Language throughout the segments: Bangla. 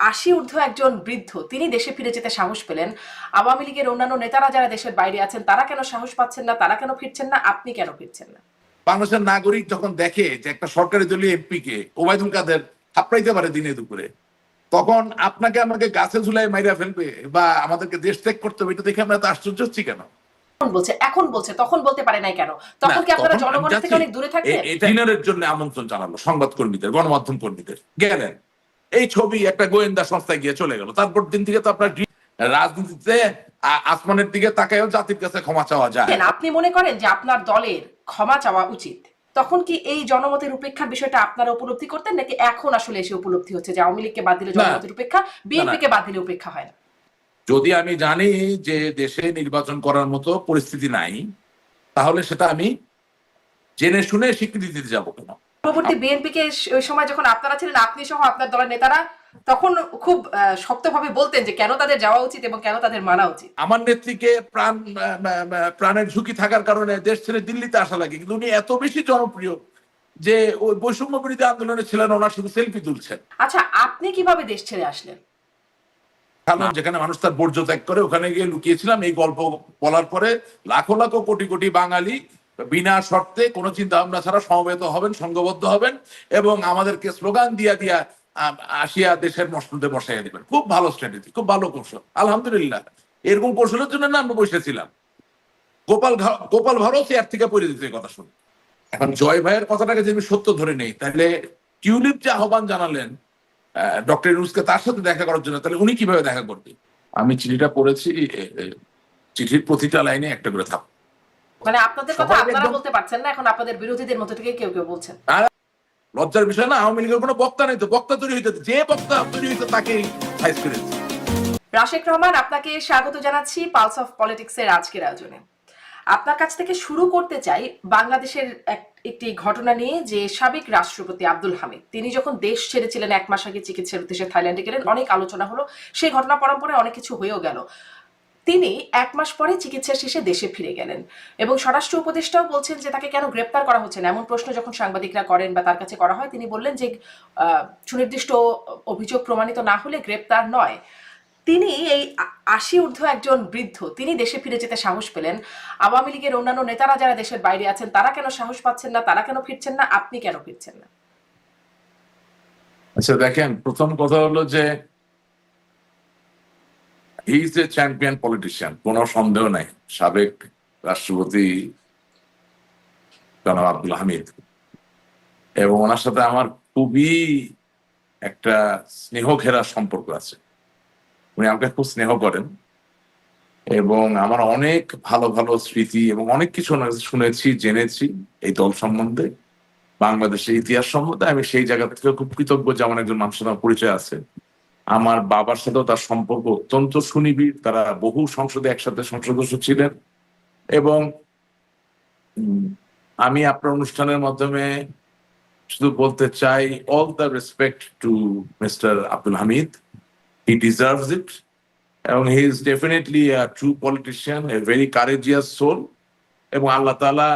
80 ঊর্ধ্ব একজন বৃদ্ধ, তিনি দেশে ফিরে যেতে সাহস পেলেন। আওয়ামী লীগের অন্যান্য নেতারা যারা দেশের বাইরে আছেন তারা কেন সাহস পাচ্ছেন না, তারা কেন ফিরছেন না, আপনি কেন ফিরছেন না? বাংলাদেশের নাগরিক যখন দেখে যে একটা সরকারি দলীয় এমপি কে ওবায়দুল কাদের থাপড়াইতে পারে দিনে দুপুরে, তখন আপনাকে আমাকে গাছে ঝুলাই মাইরা ফেলবে বা আমাদেরকে দেশ ত্যাগ করতে হবে, এটা দেখে আমরা তো আশ্চর্য হচ্ছি কেন? এখন বলছে, তখন বলতে পারে নাই কেন? তখন কি আপনারা জনগণের থেকে অনেক দূরে থাকতেন? এটা ডিনারের জন্য আমন্ত্রণ জানালো সংবাদ কর্মীদের, গণমাধ্যম কর্মীদের, গেলেন, এই ছবি একটা গোয়েন্দা সংস্থায় গিয়ে চলে গেল। তারপর দিন থেকে তো আপনার রাজনীতিতে আসমানের দিকে তাকায়ও জাতির কাছে ক্ষমা চাওয়া যায়। আপনি মনে করেন যে আপনার দলের ক্ষমা চাওয়া উচিত? তখন কি এই জনমতের উপেক্ষার বিষয়টা আপনারা উপলব্ধি করতেন, নাকি এখন আসলে এসে উপলব্ধি হচ্ছে যে আওয়ামী লীগকে বাদ দিলে জনমতের উপেক্ষা, বিএনপি কে বাদ দিলে উপেক্ষা হয় না? যদি আমি জানি যে দেশে নির্বাচন করার মতো পরিস্থিতি নাই, তাহলে সেটা আমি জেনে শুনে স্বীকৃতি দিতে যাবো কেন? পূর্ববর্তী বিএনপি কে ওই সময় যখন আপনারা ছিলেন, আপনি সহ আপনার দলের নেতারা তখন খুব শক্তভাবে বলতেন যে কেন তাদের যাওয়া উচিত এবং কেন তাদের মানা উচিত। আমার নেত্রীকে প্রাণের ঝুঁকি থাকার কারণে দেশ ছেড়ে দিল্লিতে আসা লাগে, কিন্তু উনি এত বেশি জনপ্রিয় যে ওই বৈষম্য বিরোধী আন্দোলনে ছিলেন, ওনার শুধু সেলফি তুলছেন। আচ্ছা, আপনি কিভাবে দেশ ছেড়ে আসলেন? যেখানে মানুষ তার বর্জ্য ত্যাগ করে ওখানে গিয়ে লুকিয়েছিলাম। এই গল্প বলার পরে লাখো লাখো কোটি কোটি বাঙালি বিনা শর্তে কোনো চিন্তা ভাবনা ছাড়া সমবেত হবেন, সংঘবদ্ধ হবেন এবং আমাদেরকে স্লোগান দিয়া দিয়া আসিয়া দেশের মসনদে বসাইয়া দিবেন। খুব ভালো স্ট্র্যাটেজি, খুব ভালো কৌশল, আলহামদুলিল্লাহ। এরকম কৌশলের জন্য না আমরা বসেছিলাম। গোপাল ভারত এর থেকে পড়ে দিতে কথা শুনে। এখন জয় ভাইয়ের কথাটাকে যদি সত্য ধরে নেই, তাহলে টিউলিপ যে আহ্বান জানালেন ডক্টর ইউনূসকে তার সাথে দেখা করার জন্য, তাহলে উনি কিভাবে দেখা করবে? আমি চিঠিটা পড়েছি, চিঠির প্রতিটা লাইনে একটা করে থাক। মানে আপনাদের কথা আপনারা বলতে পারছেন না, এখন আপনাদের বিরোধীদের মধ্যে থেকে কেউ কেউ বলছেন। লজ্জার বিষয় না? আওয়ামী লীগের কোনো বক্তা নেই তো, বক্তা তৈরি হইতে, যে বক্তা তৈরি হইতে তাকে সাইজ করে দিচ্ছে। রাশেক রহমান, আপনাকে স্বাগত জানাচ্ছি পালস অফ পলিটিক্স এর আজকের আয়োজনে। আপনার কাছ থেকে শুরু করতে চাই বাংলাদেশের একটি ঘটনা নিয়ে, যে সাবেক রাষ্ট্রপতি আব্দুল হামিদ, তিনি যখন দেশ ছেড়েছিলেন 1 মাস আগে চিকিৎসার উদ্দেশ্যে থাইল্যান্ডে গেলেন, অনেক আলোচনা হলো, সেই ঘটনা পরম্পরায় অনেক কিছু হয়েও গেল। তিনি 1 মাস পরে চিকিৎসা শেষে দেশে ফিরে গেলেন এবং স্বরাষ্ট্র উপদেষ্টাও বলছেন যে তাকে কেন গ্রেপ্তার করা হচ্ছে না। এমন প্রশ্ন যখন সাংবাদিকরা করেন বা তার কাছে করা হয়, তিনি বললেন যে সুনির্দিষ্ট অভিযোগ প্রমাণিত না হলে গ্রেপ্তার নয়। তিনি এই 80 ঊর্ধ্ব একজন বৃদ্ধ, তিনি দেশে ফিরে যেতে সাহস পেলেন। আওয়ামী লীগের অন্যান্য নেতারা যারা দেশের বাইরে আছেন তারা কেন সাহস পাচ্ছেন না, তারা কেন ফিরছেন না, আপনি কেন ফিরছেন না? আচ্ছা দেখেন, প্রথম কথা হলো যে he is a champion politician, কোনো সন্দেহ নাই। সাবেক রাষ্ট্রপতি জনাব আব্দুল হামিদ, এবং ওনার সাথে আমার খুবই একটা স্নেহ ঘেরা সম্পর্ক আছে। উনি আমাকে খুব স্নেহ করেন এবং আমার অনেক ভালো ভালো স্মৃতি এবং অনেক কিছু শুনেছি, জেনেছি এই দল সম্বন্ধে, বাংলাদেশের ইতিহাস সম্বন্ধে। আমি সেই জায়গা থেকে খুব কৃতজ্ঞ যে আমার একজন মানুষের আমার পরিচয় আছে। আমার বাবার সাথেও তার সম্পর্ক অত্যন্ত সুনিবিড়, তারা বহু সংসদে একসাথে সংসদ সদস্য ছিলেন। এবং আমি আপনার অনুষ্ঠানের মাধ্যমে শুধু বলতে চাই, all the respect to mister Abdul Hamid, he deserves it, এবং he is definitely a true politician, a very courageous soul. এবং আল্লাহ তাআলা,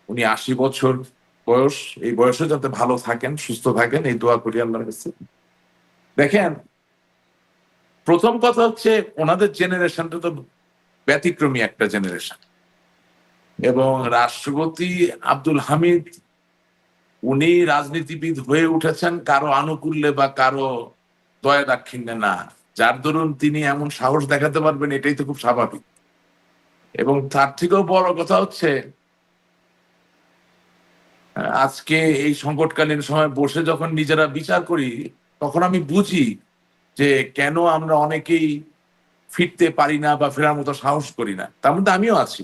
উনি 80 বছর বয়স, এই বয়সে যাতে ভালো থাকেন, সুস্থ থাকেন, এই দোয়া করি আল্লাহর কাছে। দেখেন, প্রথম কথা হচ্ছে ওনাদের জেনারেশনটা তো ব্যতিক্রমী একটা জেনারেশন, এবং রাষ্ট্রপতি আব্দুল হামিদ উনি রাজনীতিবিদ হয়ে উঠেছেন কারো আনুকূল্যে বা কারো দয়া দাক্ষিণ্যে না। যার দরুন তিনি এমন সাহস দেখাতে পারবেন, এটাই তো খুব স্বাভাবিক। এবং তার থেকেও বড় কথা হচ্ছে, আজকে এই সংকটকালীন সময় বসে যখন নিজেরা বিচার করি, তখন আমি বুঝি যে কেন আমরা অনেকেই ফিরতে পারি না বা ফেরার মতো সাহস করি না। তার মধ্যে আমিও আছি।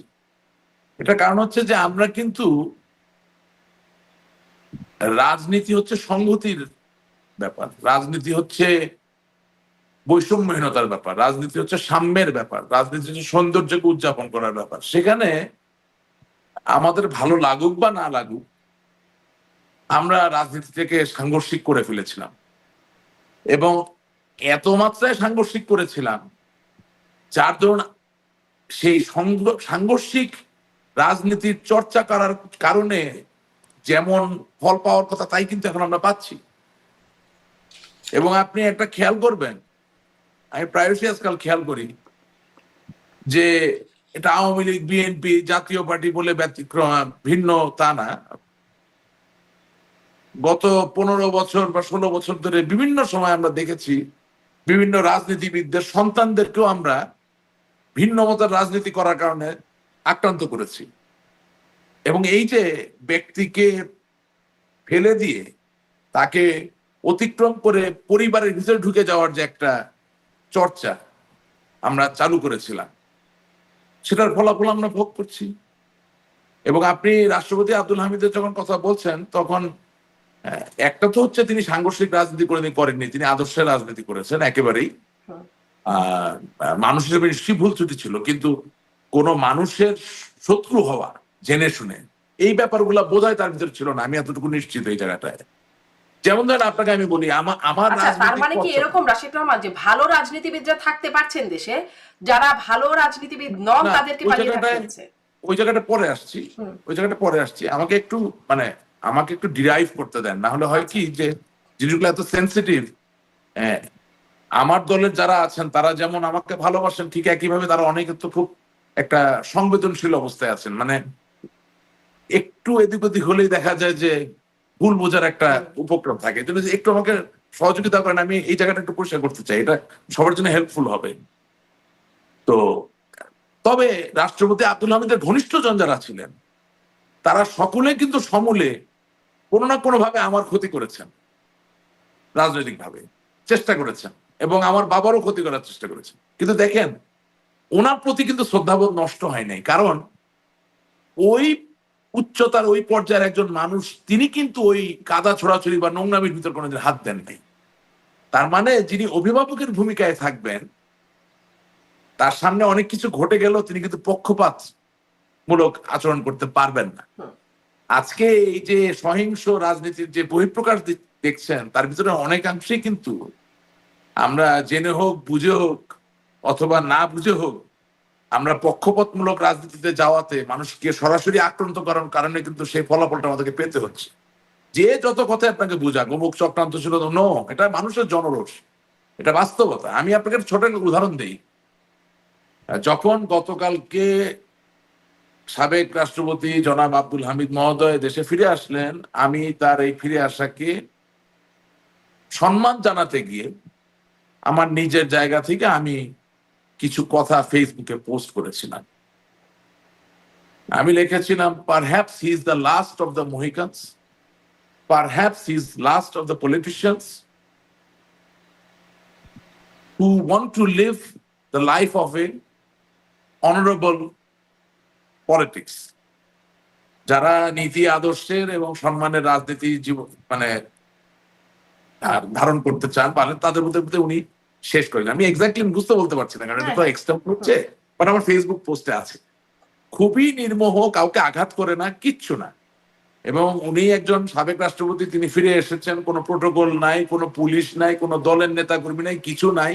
এটা কারণ হচ্ছে যে আমরা কিন্তু, রাজনীতি হচ্ছে সংহতির ব্যাপার, রাজনীতি হচ্ছে বৈষম্যহীনতার ব্যাপার, রাজনীতি হচ্ছে সাম্যের ব্যাপার, রাজনীতি হচ্ছে সৌন্দর্যকে উদযাপন করার ব্যাপার। সেখানে আমাদের ভালো লাগুক বা না লাগুক, আমরা রাজনীতি থেকে সাংঘর্ষিক করে ফেলেছিলাম, এবং এত মাত্রায় সাংঘর্ষিক করেছিলাম যার ধরুন সেই সাংঘর্ষিক রাজনীতির চর্চা করার কারণে যেমন ফল পাওয়ার কথা, তাই কিন্তু এখন আমরা পাচ্ছি। এবং আপনি একটা খেয়াল করবেন, আমি প্রায়শই আজকাল খেয়াল করি যে এটা আওয়ামী লীগ, বিএনপি, জাতীয় পার্টি বলে ব্যতিক্রম ভিন্ন তা না। গত 15 বছর বা 16 বছর ধরে বিভিন্ন সময় আমরা দেখেছি বিভিন্ন রাজনীতিবিদদের সন্তানদেরকেও আমরা ভিন্ন মতের রাজনীতি করার কারণে আক্রান্ত করেছি। এবং এই যে ব্যক্তিকে ফেলে দিয়ে তাকে অতিক্রম করে পরিবারের ভিতরে ঢুকে যাওয়ার যে একটা চর্চা আমরা চালু করেছিলাম, সেটার ফলাফল আমরা ভোগ করছি। এবং আপনি রাষ্ট্রপতি আব্দুল হামিদের যখন কথা বলছেন, তখন একটা তো হচ্ছে তিনি সাংগঠনিক রাজনীতি করেননি, তিনি আদর্শের রাজনীতি করেছেন একেবারেই। মানুষ হিসেবে নিশ্চয়ই ভুল ত্রুটি ছিল, কিন্তু কোন মানুষের শত্রু হওয়া জেনে শুনে এই ব্যাপারগুলো বোঝায় তার ভিতরে ছিল না, আমি এতটুকু নিশ্চিত এই জায়গাটায়। যেমন ধরেন আপনাকে আমি বলি, আমার তার মানে কি এরকম রাশিদ রহমান যে ভালো রাজনীতিবিদরা থাকতে পারছেন দেশে, যারা ভালো রাজনীতিবিদ নন তাদেরকে পালিয়ে থাকতে হচ্ছে? ওই জায়গাটা পরে আসছি, আমাকে একটু ডিরাইভ করতে দেন, না হলে হয় কি যে জিনিসগুলো এত সেন্সিটিভ। আমার দলের যারা আছেন তারা যেমন আমাকে ভালোবাসেন, ঠিক একইভাবে তারা অনেকে তো খুব একটা সংবেদনশীল অবস্থায় আছেন, মানে একটু এদিক ওদিক হলেই দেখা যায় যে ভুল বোঝার একটা উপক্রম থাকে। এই জন্য একটু আমাকে সহযোগিতা করেন, আমি এই জায়গাটা একটু পরিষ্কার করতে চাই, এটা সবার জন্য হেল্পফুল হবে। তো তবে রাষ্ট্রপতি আব্দুল হামিদের ঘনিষ্ঠজন যারা ছিলেন তারা সকলে কিন্তু সমূলে কোনো না কোনো ভাবে আমার ক্ষতি করেছেন, রাজনৈতিক ভাবে চেষ্টা করেছেন, এবং আমার বাবারও ক্ষতি করার চেষ্টা করেছেন। কিন্তু দেখেন, ওনার প্রতি কিন্তু শ্রদ্ধাবোধ নষ্ট হয় নাই, কারণ ওই উচ্চতার ওই পর্যায়ের একজন মানুষ, তিনি কিন্তু ওই কাদা ছোড়াছড়ি বা নোংরামির ভিতর কোনোদিন হাত দেন নাই। তার মানে যিনি অভিভাবকের ভূমিকায় থাকবেন, তার সামনে অনেক কিছু ঘটে গেল, তিনি কিন্তু পক্ষপাত মূলক আচরণ করতে পারবেন না। আজকে এই যে সহিংস রাজনীতির যে বহিঃপ্রকাশ দেখছেন, তার ভিতরে অনেকাংশেই কিন্তু আমরা জেনে হোক, বুঝে হোক, অথবা না বুঝে হোক, আমরা পক্ষপাতমূলক রাজনীতিতে যাওয়াতে মানুষকে সরাসরি আক্রান্ত করার কারণে কিন্তু সেই ফলাফলটা আমাদেরকে পেতে হচ্ছে। যে যত কথা আপনাকে বুঝা গোমুখ চক্রান্ত ছিল, নো, এটা মানুষের জনরোষ, এটা বাস্তবতা। আমি আপনাকে ছোট একটা উদাহরণ দিই। যখন গতকালকে সাবেক রাষ্ট্রপতি জনাব আব্দুল হামিদ মহোদয় দেশে ফিরে আসলেন, আমি তার এই ফিরে আসাকে সম্মান জানাতে গিয়ে আমার নিজের জায়গা থেকে আমি কিছু কথা ফেসবুকে পোস্ট করেছিলাম। আমি লিখেছিলাম, perhaps he is the last of the Mohicans, perhaps he is last of the politicians who want to live the life of a honorable politics, যারা নীতি আদর্শের এবং সম্মানের রাজনীতি জীবন ধারণ করতে চান, তাদের মধ্যে উনি শেষ করেন। আমি এক্স্যাক্টলি বুঝতে বলতে পারছি না, কারণ এটা তো এক্সটেম্প হচ্ছে, বাট আমার ফেসবুক পোস্টে আছে। খুবই নির্মোহ, কাউকে আঘাত করে না, কিচ্ছু না। এবং উনি একজন সাবেক রাষ্ট্রপতি, তিনি ফিরে এসেছেন, কোনো প্রোটোকল নাই, কোনো পুলিশ নাই, কোনো দলের নেতা কর্মী নাই, কিছু নাই।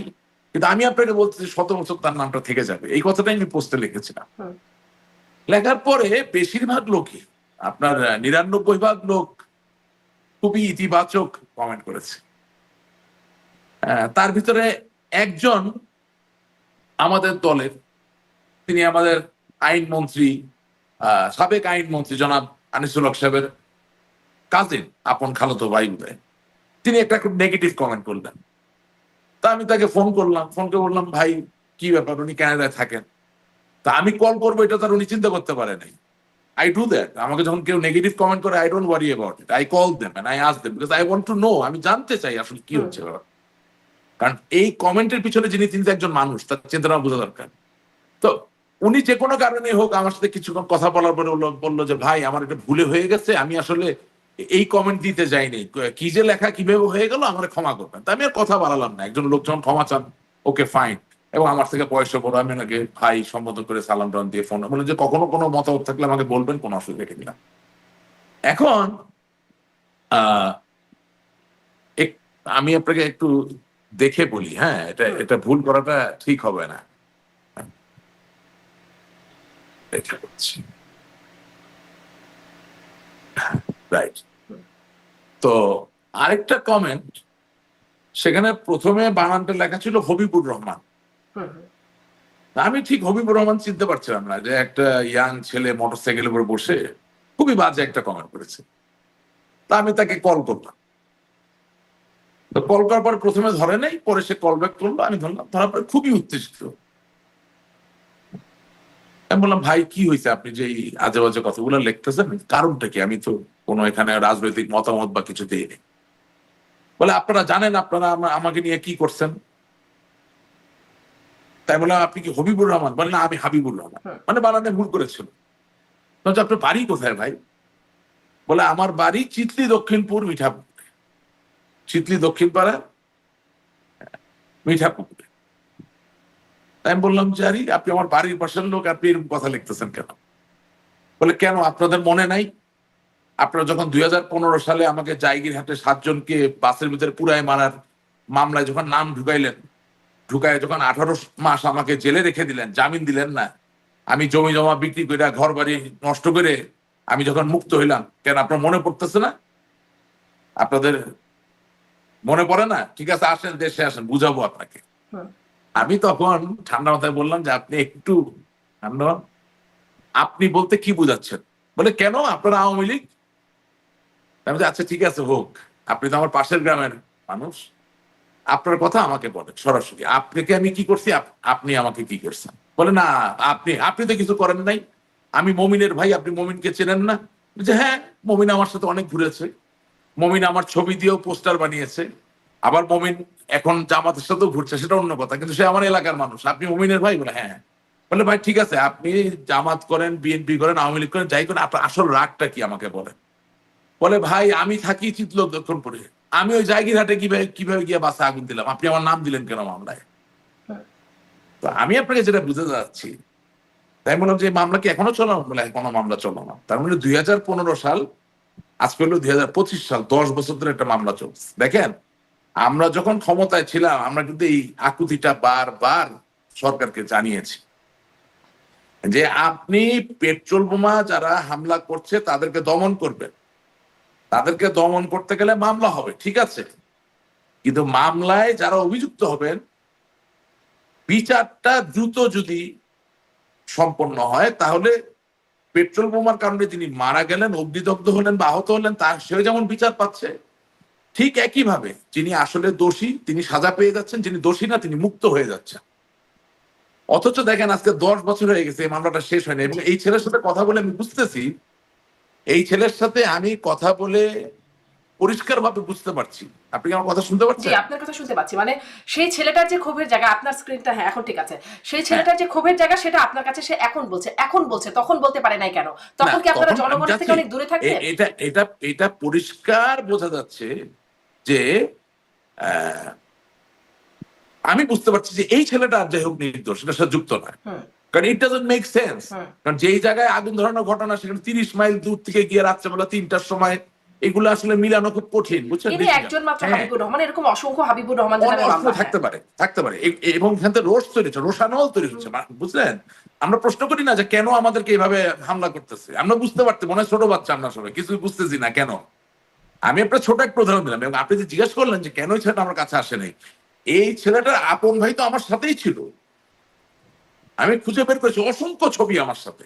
কিন্তু আমি আপনাকে বলতেছি 100 বছর তার নামটা থেকে যাবে, এই কথাটাই আমি পোস্টে লিখেছিলাম। লেখার পরে বেশিরভাগ লোকই, আপনার 99% লোক খুবই ইতিবাচক কমেন্ট করেছে। তার ভিতরে একজন আমাদের দলের, তিনি আমাদের আইনমন্ত্রী, সাবেক আইনমন্ত্রী জনাব আনিসুল হক সাহেবের কাজিন, আপন খালাতো ভাই বোধহয়, তিনি একটা খুব নেগেটিভ কমেন্ট করলেন। তা আমি তাকে ফোন করে বললাম, ভাই কি ব্যাপার, উনি কানাডায় থাকেন, তা আমি কল করবো এটা তার উনি চিন্তা করতে পারে নাই। I do that. আমাকে যখন কেউ নেগেটিভ কমেন্ট করে, I don't worry about it. I call them and I ask them because I want to know. আমি জানতে চাই আসলে কি হচ্ছে। কারণ এই কমেন্টের পিছনে যিনি, তিনি একজন মানুষ, তার চিন্তাটা বোঝা দরকার। তো উনি যে কোনো কারণে হোক আমার সাথে কিছুক্ষণ কথা বলার পরে বললো যে, ভাই আমার এটা ভুলে হয়ে গেছে, আমি আসলে এই কমেন্ট দিতে যাইনি, কি যে লেখা কিভাবে হয়ে গেল, আমার ক্ষমা করবেন। তা আমি আর কথা বাড়ালাম না। একজন লোক যখন ক্ষমা চান, ওকে ফাইন। এবং আমার থেকে বয়স বড়, আমি ওনাকে ভাই সম্বোধন করে সালাম টালাম দিয়ে ফোন বলে যে, কখনো কোনো মতামত থাকলে আমাকে বলবেন, কোনো অসুবিধা দেখে নিলাম। এখন আমি আপনাকে একটু দেখে বলি, হ্যাঁ, এটা ভুল করাটা ঠিক হবে না। রাইট। তো আরেকটা কমেন্ট, সেখানে প্রথমে বানানটা লেখা ছিল হবিবুর রহমান। হুম, হুম। আমি ঠিক হবিবুর রহমান চিনতে পারছিলাম না যে একটা ইয়াং ছেলে মোটরসাইকেলের উপর বসে খুবই বাজে একটা কমেন্ট করেছে। তা আমি তাকে কল করলাম। তো কল করার পর প্রথমে ধরে নাই, পরে সে কল ব্যাক করলো, আমি ধরলাম, ধরার পরে খুবই উত্তেজিত। আমি বললাম, ভাই কি হয়েছে, আপনি যে এই আজে বাজে কথাগুলো লিখতেছেন, কারণটা কি? আমি তো কোনো এখানে রাজনৈতিক মতামত বা কিছু দিইনি। বলে, আপনারা জানেন আপনারা আমাকে নিয়ে কি করছেন? তাই বললাম, আপনি কি হবিবুর রহমান? বলে, না আমি হাবিবুর রহমান। হুম। মানে বানানে ভুল করেছিল। বলছে, আপনার বাড়ি কোথায় ভাই? বলে, আমার বাড়ি চিতলি দক্ষিণপুর মিঠাপুর, চিতলি দক্ষিণ পাড়া মিঠাপুকুরে। তাই আমি বললাম যে, আরে আপনি আমার বাড়ির পাশের লোক, আপনি এরকম কথা লিখতেছেন কেন? বলে, কেন আপনাদের মনে নাই? আপনারা যখন 2015 সালে আমাকে জাইগিরহাটে 7 জনকে বাসের ভিতরে পুরায় মারার মামলায় যখন নাম ঢুকাইলেন, ঢুকায় যখন 18 মাস আমাকে জেলে রেখে দিলেন, জামিন দিলেন না, আমি জমি জমা বিক্রি করে ঘর বাড়ি নষ্ট করে আমি যখন মুক্ত হইলাম, কেন আপনার মনে পড়তেছে না? আপনাদের মনে পড়ে না? ঠিক আছে, আসেন দেশে আসেন, বুঝাবো আপনাকে। হুম। আমি তখন ঠান্ডা মাথায় বললাম যে, আপনি একটু ঠান্ডা হন। আপনি বলতে কি বুঝাচ্ছেন? বলে, কেন আপনারা আওয়ামী লীগ? আমি বলছি, আচ্ছা ঠিক আছে হোক, আপনি তো আমার পাশের গ্রামের মানুষ, আপনার কথা আমাকে বলেন সরাসরি, আপনাকে আমি কি করছি, আপনি আমাকে কি করছেন? বলে, না আপনি আপনি তো কিছু করেন নাই, আমি মমিনের ভাই, আপনি মমিনকে চেনেন না? যে হ্যাঁ, মমিন আমার সাথে অনেক ঘুরেছে, মমিন আমার ছবি দিয়েও পোস্টার বানিয়েছে, আবার মমিন এখন জামাতের সাথেও ঘুরছে, সেটা অন্য কথা, কিন্তু সে আমার এলাকার মানুষ, আপনি মমিনের ভাই? বলে, হ্যাঁ। বলে, ভাই ঠিক আছে, আপনি জামাত করেন, বিএনপি করেন, আওয়ামী লীগ করেন, যাই করেন, আপনার আসল রাগটা কি আমাকে বলেন। বলে, ভাই আমি থাকি চিতল দক্ষিণপুরে, আমি ওই জায়গিরহাটে কিভাবে কিভাবে গিয়ে বাসে আগুন দিলাম, আপনি আমার নাম দিলেন কেন মামলায়? হুম। তো আমি আপনাকে যেটা বুঝতে যাচ্ছি, তাই বললাম যে এই মামলা কি এখনো চলো? বলে, কোনো মামলা চলো না। তার মানে 2015 সাল, আজকে হলো 2025 সাল, 10 বছর ধরে একটা মামলা চলছে। দেখেন, আমরা যখন ক্ষমতায় ছিলাম, আমরা কিন্তু এই আকুতিটা বারবার সরকারকে জানিয়েছি যে আপনি পেট্রোল বোমা যারা হামলা করছে তাদেরকে দমন করবেন, তাদেরকে দমন করতে গেলে মামলা হবে, ঠিক আছে, কিন্তু মামলায় যারা অভিযুক্ত হবেন, বিচারটা দ্রুত যদি সম্পন্ন হয়, তাহলে পেট্রোল বোমার কারণে যিনি মারা গেলেন, অগ্নিদগ্ধ হলেন বা আহত হলেন, তার সে যেমন বিচার পাচ্ছে, ঠিক একইভাবে যিনি আসলে দোষী তিনি সাজা পেয়ে যাচ্ছেন, যিনি দোষী না তিনি মুক্ত হয়ে যাচ্ছেন। অথচ দেখেন, আজকে 10 বছর হয়ে গেছে এই মামলাটা শেষ হয়নি, এবং এই ছেলের সাথে কথা বলে আমি বুঝতেছি, এই ছেলের সাথে আমি কথা বলে পরিষ্কারভাবে বুঝতে পারছি। আপনি কি আমার কথা শুনতে জি, পাচ্ছেন? আপনার কথা শুনতে পাচ্ছি। মানে সেই ছেলেটার যে ক্ষোভের জায়গা, আপনার স্ক্রিনটা হ্যাঁ এখন ঠিক আছে। সেই হ্যাঁ। ছেলেটার যে ক্ষোভের জায়গা সেটা আপনার কাছে সে এখন বলছে। এখন বলছে, তখন বলতে পারে নাই কেন? না, তখন কি আপনারা তখন আমি জনগণের থেকে যাচ্ছি, অনেক দূরে থাকতেন? এটা এটা এটা পরিষ্কার বোঝা যাচ্ছে যে আহ, আমি বুঝতে পারছি যে এই ছেলেটা আর যাই হোক নির্দোষ, সেটা সাথে যুক্ত নয়। হুম, কারণ ইট ডাজন্ট মেক সেন্স। হুম। কারণ যেই জায়গায় আগুন ধরানোর ঘটনা, সেখানে 30 মাইল দূর থেকে গিয়ে রাত্রেবেলা 3টার সময়, এগুলো আসলে মিলানো খুব কঠিন, বুঝছেন? ইনি একজন মাত্র হ্যাঁ, হাবিবুর রহমান, এরকম অসংখ্য হাবিবুর রহমানদের নামে অস্ত্র মামলা। হ্যাঁ। থাকতে পারে, থাকতে পারে, এবং এখান থেকে রোষ তৈরি হচ্ছে, রোষানল তৈরি হচ্ছে, বুঝলেন? আমরা প্রশ্ন করি না যে কেন আমাদেরকে এইভাবে হামলা করতেছে, আমরা বুঝতে পারছি, মনে হয় ছোট বাচ্চা, আমরা সবাই কিছু বুঝতেছি না কেন। আমি আপনার ছোট একটা উদাহরণ দিলাম, এবং আপনি যে জিজ্ঞেস করলেন যে কেন এই ছেলেটা আমার কাছে আসে নাই, এই ছেলেটার আপন ভাই তো আমার সাথেই ছিল, আমি খুঁজে বের করেছি অসংখ্য ছবি আমার সাথে।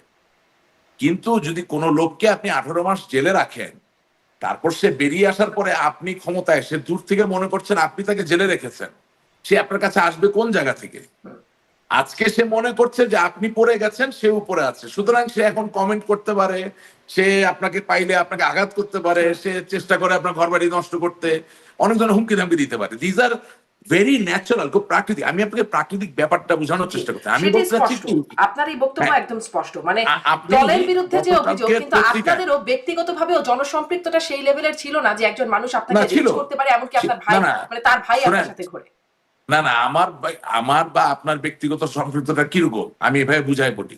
কিন্তু যদি কোনো লোককে আপনি 18 মাস জেলে রাখেন, তারপর সে বেরিয়ে আসার পরে আপনি ক্ষমতায়, সে দূর থেকে মনে করছেন আপনি তাকে জেলে রেখেছেন, সে আপনার কাছে আসবে কোন জায়গা থেকে? আজকে সে মনে করছে যে আপনি পড়ে গেছেন, সে উপরে আছে, সুতরাং সে এখন কমেন্ট করতে পারে, সে আপনাকে পাইলে আপনাকে আঘাত করতে পারে, সে চেষ্টা করে আপনার ঘর বাড়ি নষ্ট করতে, অনেক ধরনের হুমকি ধামকি দিতে পারে। দিজ আর ভেরি ন্যাচারাল, খুব প্রাকৃতিক। আমি আপনাকে প্রাকৃতিক ব্যাপারটা বোঝানোর চেষ্টা করছি। আমি সেটাই বলতে চাচ্ছি স্পষ্ট। কি, আপনার এই বক্তব্য হ্যাঁ, একদম স্পষ্ট। মানে আপনি দলের বিরুদ্ধে যে অভিযোগ, গতকালকের কিন্তু পত্রিকায়, আপনাদেরও ব্যক্তিগতভাবেও জনসম্পৃক্ততা সেই লেভেলের ছিল না যে একজন মানুষ না আপনাকে ছিল, রিচ করতে পারে, এমনকি আপনার ভাই, না না, মানে তার ভাই আপনার শোনেন, সাথে ঘোরে। না না, আমার বা আপনার ব্যক্তিগত সম্পৃক্ততা কিরকম আমি এভাবে বুঝাই বলি।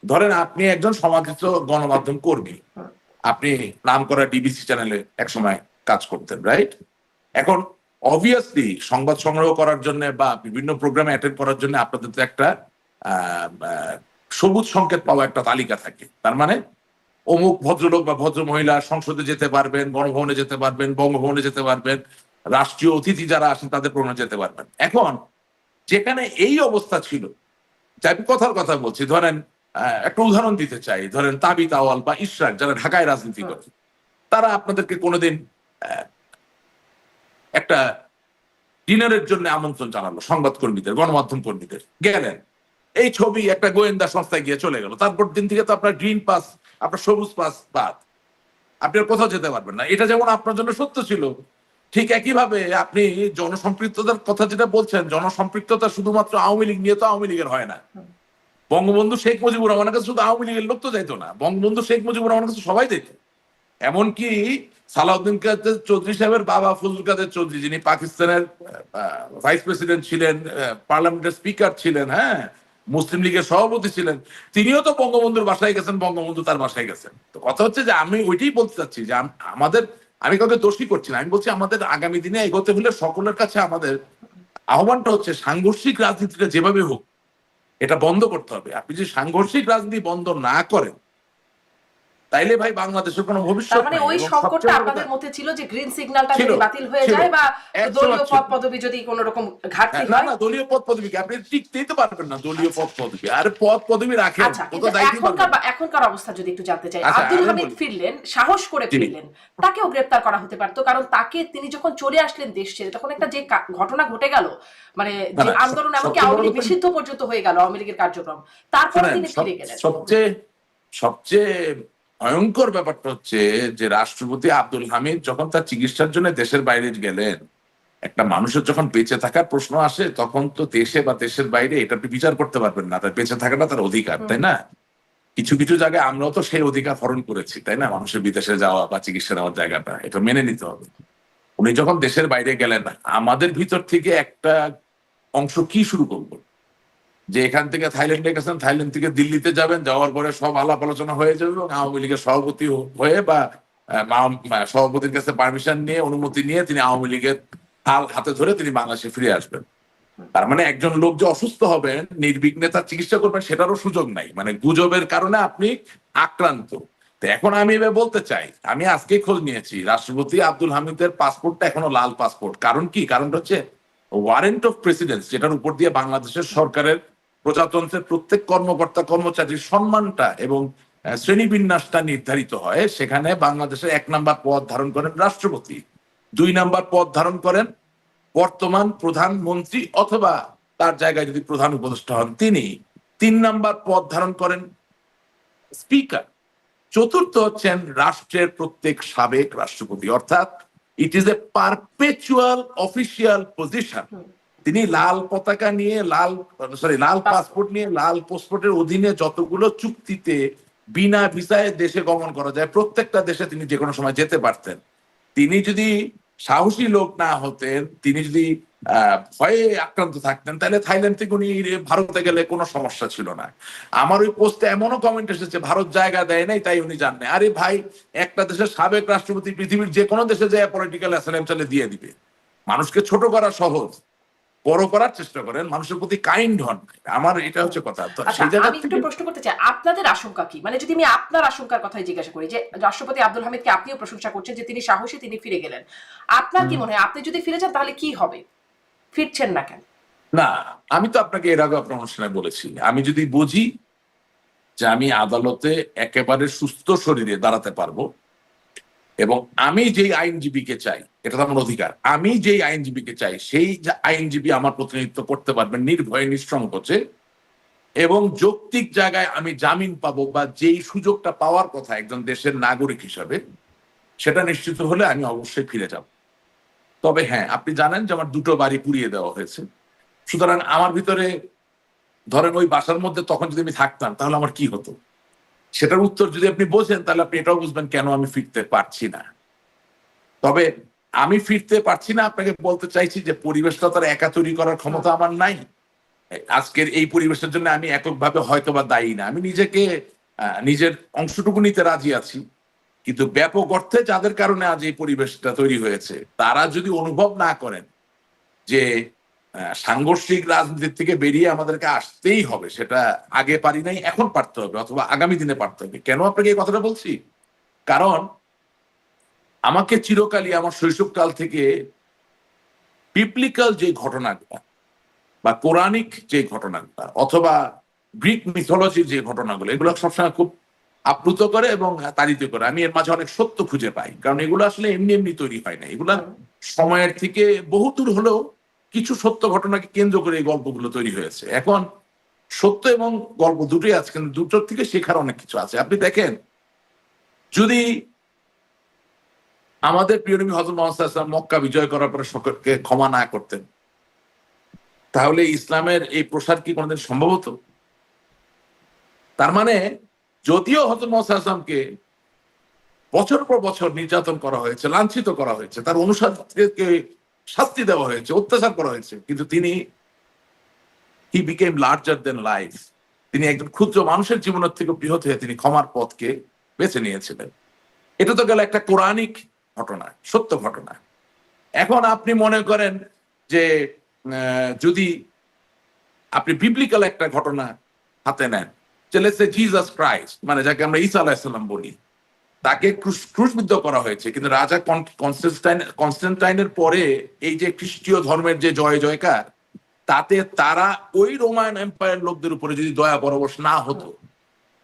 ধরেন আপনি একজন সমাদিত গণমাধ্যম কর্মী, হুম, আপনি নাম করা ডিবিসি চ্যানেলে একসময় কাজ করতেন, রাইট? এখন অবভিয়াসলি সংবাদ সংগ্রহ করার জন্য বা বিভিন্ন প্রোগ্রামে অ্যাটেন্ড করার জন্য আপনাদের তো একটা আহ, আহ, সবুজ সংকেত পাওয়া একটা তালিকা থাকে। তার মানে অমুক ভদ্রলোক বা ভদ্র মহিলা সংসদে যেতে পারবেন, গণভবনে যেতে পারবেন, বঙ্গভবনে যেতে পারবেন, রাষ্ট্রীয় অতিথি যারা আসেন তাদের প্রোগ্রামে যেতে পারবেন। এখন যেখানে এই অবস্থা ছিল, যে আমি কথার কথা বলছি, ধরেন একটা উদাহরণ দিতে চাই, ধরেন তাবিত আওয়াল বা ইশরাক যারা ঢাকায় রাজনীতি করে, তারা আপনাদেরকে কোনোদিন একটা ডিনারের জন্য আমন্ত্রণ জানালো সংবাদকর্মীদের, গণমাধ্যম কর্মীদের, গেলেন, এই ছবি একটা গোয়েন্দা সংস্থায় গিয়ে চলে গেল, তারপর দিন থেকে তো আপনার গ্রিন পাস, আপনার সবুজ পাস বাদ, আপনি আর কোথাও যেতে পারবেন না। এটা যেমন আপনার জন্য সত্য ছিল, ঠিক একইভাবে আপনি জনসম্পৃক্ততার কথা যেটা বলছেন, জনসম্পৃক্ততা শুধুমাত্র আওয়ামী লীগ নিয়ে তো আওয়ামী লীগের হয় না। বঙ্গবন্ধু শেখ মুজিবুর রহমানের কাছে শুধু আওয়ামী লীগের লোক তো যাইতো না, বঙ্গবন্ধু শেখ মুজিবুর রহমানের কাছে সবাই যেত। এমনকি সালাউদ্দিন কাদের চৌধুরী সাহেবের বাবা ফজল কাদের চৌধুরী, যিনি পাকিস্তানের ভাইস প্রেসিডেন্ট ছিলেন, পার্লামেন্টের স্পিকার ছিলেন, হ্যাঁ, মুসলিম লীগের সভাপতি ছিলেন, তিনিও তো বঙ্গবন্ধুর বাসায় গেছেন, বঙ্গবন্ধু তার বাসায় গেছেন। তো কথা হচ্ছে যে আমি ওইটাই বলতে চাচ্ছি যে আমাদের, আমি কাউকে দোষী করছি না, আমি বলছি আমাদের আগামী দিনে এগোতে হলে সকলের কাছে আমাদের আহ্বানটা হচ্ছে সাংঘর্ষিক রাজনীতিটা যেভাবে হোক এটা বন্ধ করতে হবে। আপনি যদি সাংঘর্ষিক রাজনীতি বন্ধ না করেন তাইলে ভাই বাংলাদেশের কোনো ভবিষ্যৎ তার মানে নাই। ওই এবং সংকটটা সবচেয়ে বড় আপনাদের কথা, মধ্যে ছিল যে গ্রিন সিগন্যালটা ছিল, যদি বাতিল হয়ে ছিল, যায় বা 100% দলীয় ছিল। পদ পদবি যদি কোনো রকম ঘাটতি না হয়। না, দলীয় পদ পদবি কি আপনি টিকতেই তো পারবেন না, দলীয় পদ পদবি, আর পদ পদবি রাখেন, আচ্ছা, ও কিন্তু তো দায়িত্বই পারবেন না। এখনকার অবস্থা যদি একটু জানতে চাই, আচ্ছা, আব্দুল আমি হামিদ বলি। ফিরলেন, সাহস করে জি। ফিরলেন, তাকেও গ্রেপ্তার করা হতে পারতো, কারণ তাকে, তিনি যখন চলে আসলেন দেশ ছেড়ে, তখন একটা যে ঘটনা ঘটে গেল, মানে না যে না, আন্দোলন, এমনকি সবচেয়ে আওয়ামী বড় লীগ কথা, নিষিদ্ধ পর্যন্ত হয়ে গেল আওয়ামী লীগের কার্যক্রম, তারপরে শুনেন, তিনি ফিরে গেলেন। সবচেয়ে সবচেয়ে ভয়ঙ্কর ব্যাপারটা হচ্ছে যে রাষ্ট্রপতি আব্দুল হামিদ যখন তার চিকিৎসার জন্য দেশের বাইরে গেলেন, একটা মানুষের যখন বেঁচে থাকার প্রশ্ন আসে তখন তো দেশে বা দেশের বাইরে এটা আপনি বিচার করতে পারবেন না, তার বেঁচে থাকাটা তার অধিকার, তাই না? কিছু কিছু জায়গায় আমরাও তো সেই অধিকার হরণ করেছি, তাই না? মানুষের বিদেশে যাওয়া বা চিকিৎসা নেওয়ার জায়গাটা, এটা মেনে নিতে হবে। উনি যখন দেশের বাইরে গেলেন, আমাদের ভিতর থেকে একটা অংশ কি শুরু করবো, যে এখান থেকে থাইল্যান্ডে গেছেন, থাইল্যান্ড থেকে দিল্লিতে যাবেন, যাওয়ার পরে সব আলাপ আলোচনা হয়ে যাবে এবং আওয়ামী লীগের সভাপতি হয়ে বা সভাপতির কাছে পারমিশন নিয়ে, অনুমতি নিয়ে তিনি আওয়ামী লীগের হাল হাতে ধরে তিনি বাংলাদেশে ফিরে আসবেন। তার মানে একজন লোক যে অসুস্থ হবেন, নির্বিঘ্নে তার চিকিৎসা করবেন, সেটারও সুযোগ নাই, মানে গুজবের কারণে আপনি আক্রান্ত। তো এখন আমি এবার বলতে চাই, আমি আজকেই খোঁজ নিয়েছি, রাষ্ট্রপতি আব্দুল হামিদের পাসপোর্টটা এখনো লাল পাসপোর্ট। কারণ কি? কারণটা হচ্ছে ওয়ারেন্ট অফ প্রেসিডেন্স, যেটার উপর দিয়ে বাংলাদেশের সরকারের, প্রজাতন্ত্রের প্রত্যেক কর্মকর্তা কর্মচারীর সম্মানটা এবং শ্রেণীবিন্যাসটা নির্ধারিত হয়। সেখানে বাংলাদেশের 1 নাম্বার পদ ধারণ করেন রাষ্ট্রপতি, 2 নাম্বার পদ ধারণ করেন বর্তমান প্রধানমন্ত্রী অথবা তার জায়গায় যদি প্রধান উপদেষ্টা হন তিনি, 3 নাম্বার পদ ধারণ করেন স্পিকার, চতুর্থ হচ্ছেন রাষ্ট্রের প্রত্যেক সাবেক রাষ্ট্রপতি। অর্থাৎ it is a perpetual official position. তিনি লাল পতাকা নিয়ে, লাল পাসপোর্ট নিয়ে, লাল পাসপোর্টের অধীনে যতগুলো চুক্তিতে বিনা ভিসায় দেশে গমন করা যায় প্রত্যেকটা দেশে তিনি যে কোনো সময় যেতে পারতেন। তিনি যদি সাহসী লোক না হতেন, তিনি যদি ভয়ে আক্রান্ত থাকতেন, তাহলে থাইল্যান্ড থেকে উনি ভারতে গেলে কোনো সমস্যা ছিল না। আমার ওই পোস্টে এমনও কমেন্ট এসেছে ভারত জায়গা দেয় নাই তাই উনি যান না। আরে ভাই, একটা দেশের সাবেক রাষ্ট্রপতি পৃথিবীর যে কোনো দেশে যায় পলিটিক্যাল অ্যাসাইলাম চাইলে দিয়ে দিবে। মানুষকে ছোট করা সহজ, বড় করার চেষ্টা করেন, মানুষের প্রতি কাইন্ড হন। আমার এটা হচ্ছে কথা। তো আচ্ছা, সেই জায়গা আমি একটু থেকে প্রশ্ন করতে চাই, আপনাদের আশঙ্কা কি? মানে যদি আমি আপনার আশঙ্কার কথাই জিজ্ঞাসা করি, যে রাষ্ট্রপতি আব্দুল হামিদকে আপনিও প্রশংসা করছেন যে তিনি সাহসী, তিনি ফিরে গেলেন, আপনার কি মনে হয় আপনি যদি ফিরে যান তাহলে কি হবে? ফিরছেন না কেন? না, আমি তো আপনাকে এর আগে আপনার অনুষ্ঠানে বলেছি, আমি যদি বুঝি যে আমি আদালতে একেবারে সুস্থ শরীরে দাঁড়াতে পারবো এবং আমি যেই আইনজীবীকে চাই, এটা তো আমার অধিকার, আমি যেই আইনজীবীকে চাই সেই আইনজীবী আমার প্রতিনিধিত্ব করতে পারবেন নির্ভয়ে, নিঃসংকোচে, এবং যৌক্তিক জায়গায় আমি জামিন পাবো বা যেই সুযোগটা পাওয়ার কথা একজন দেশের নাগরিক হিসাবে, সেটা নিশ্চিত হলে আমি অবশ্যই ফিরে যাব। তবে হ্যাঁ, আপনি জানেন যে আমার 2টো বাড়ি পুড়িয়ে দেওয়া হয়েছে। সুতরাং আমার ভিতরে, ধরেন ওই বাসার মধ্যে তখন যদি আমি থাকতাম তাহলে আমার কি হতো, সেটার উত্তর যদি আপনি বোঝেন তাহলে আপনি এটাও বুঝবেন কেন আমি ফিরতে পারছি না। তবে আমি ফিরতে পারছি না, আপনাকে বলতে চাইছি যে পরিবেশটা তার একা তৈরি করার ক্ষমতা আমার নাই। আজকের এই পরিবেশের জন্য আমি এককভাবে হয়তো বা দায়ী না, আমি নিজেকে নিজের অংশটুকু নিতে রাজি আছি। কিন্তু ব্যাপক অর্থে যাদের কারণে আজ এই পরিবেশটা তৈরি হয়েছে, তারা যদি অনুভব না করেন যে সাংঘর্ষিক রাজনীতির থেকে বেরিয়ে আমাদেরকে আসতেই হবে, সেটা আগে পারি নাই, এখন পারতে হবে, অথবা আগামী দিনে পারতে হবে। কেন আপনাকে এই কথাটা বলছি? কারণ আমাকে চিরকালই আমার শৈশবকাল থেকে বিপ্লিক্যাল যে ঘটনাগুলো বা কোরআনিক যে ঘটনাগুলো অথবা গ্রিক মিথোলজির যে ঘটনাগুলো, এগুলো সবসময় খুব আপ্লুত করে এবং তাড়িত করে। আমি এর মাঝে অনেক সত্য খুঁজে পাই, কারণ এগুলো আসলে এমনি এমনি তৈরি হয় না। এগুলা সময়ের থেকে বহুদূর হলেও কিছু সত্য ঘটনাকে কেন্দ্র করে এই গল্পগুলো তৈরি হয়েছে। এখন সত্য এবং গল্প দুটোই আছে, কিন্তু দুটোর থেকে শেখার অনেক কিছু আছে। আপনি দেখেন, যদি আমাদের প্রিয় নবী হযরত মুহাম্মদ সাল্লাল্লাহু আলাইহি ওয়াসাল্লাম মক্কা বিজয় করার পরে সকলকে ক্ষমা না করতেন, তাহলে ইসলামের এই প্রসার কি কোনোদিন সম্ভব হতো? তার মানে যদিও হযরত মুহাম্মদ সাল্লাল্লাহু আলাইহি ওয়াসাল্লামকে বছর পর বছর নির্যাতন করা হয়েছে, লাঞ্ছিত করা হয়েছে, তার অনুসারীদেরকে শাস্তি দেওয়া হয়েছে, অত্যাচার করা হয়েছে, কিন্তু তিনি he became larger then life. তিনি একজন ক্ষুদ্র মানুষের জীবনের থেকে বৃহৎ হয়ে তিনি ক্ষমার পথকে বেছে নিয়েছিলেন। এটা তো গেল একটা কোরআনিক ঘটনা, সত্য ঘটনা। এখন আপনি মনে করেন যে যদি আপনি বিবলিক্যাল একটা ঘটনা হাতে নেন, যে লেটস সে জিসাস ক্রাইস্ট, মানে যাকে আমরা ঈসা আলাইহিস সালাম বলি, তাকে ক্রুশবিদ্ধ করা হয়েছে, কিন্তু রাজা কনস্টান্টাইনের পরে এই যে খ্রিস্টীয় ধর্মের যে জয় জয়কার, তাতে তারা ওই রোমান এম্পায়ার লোকদের উপরে যদি দয়া পরবশ না হতো,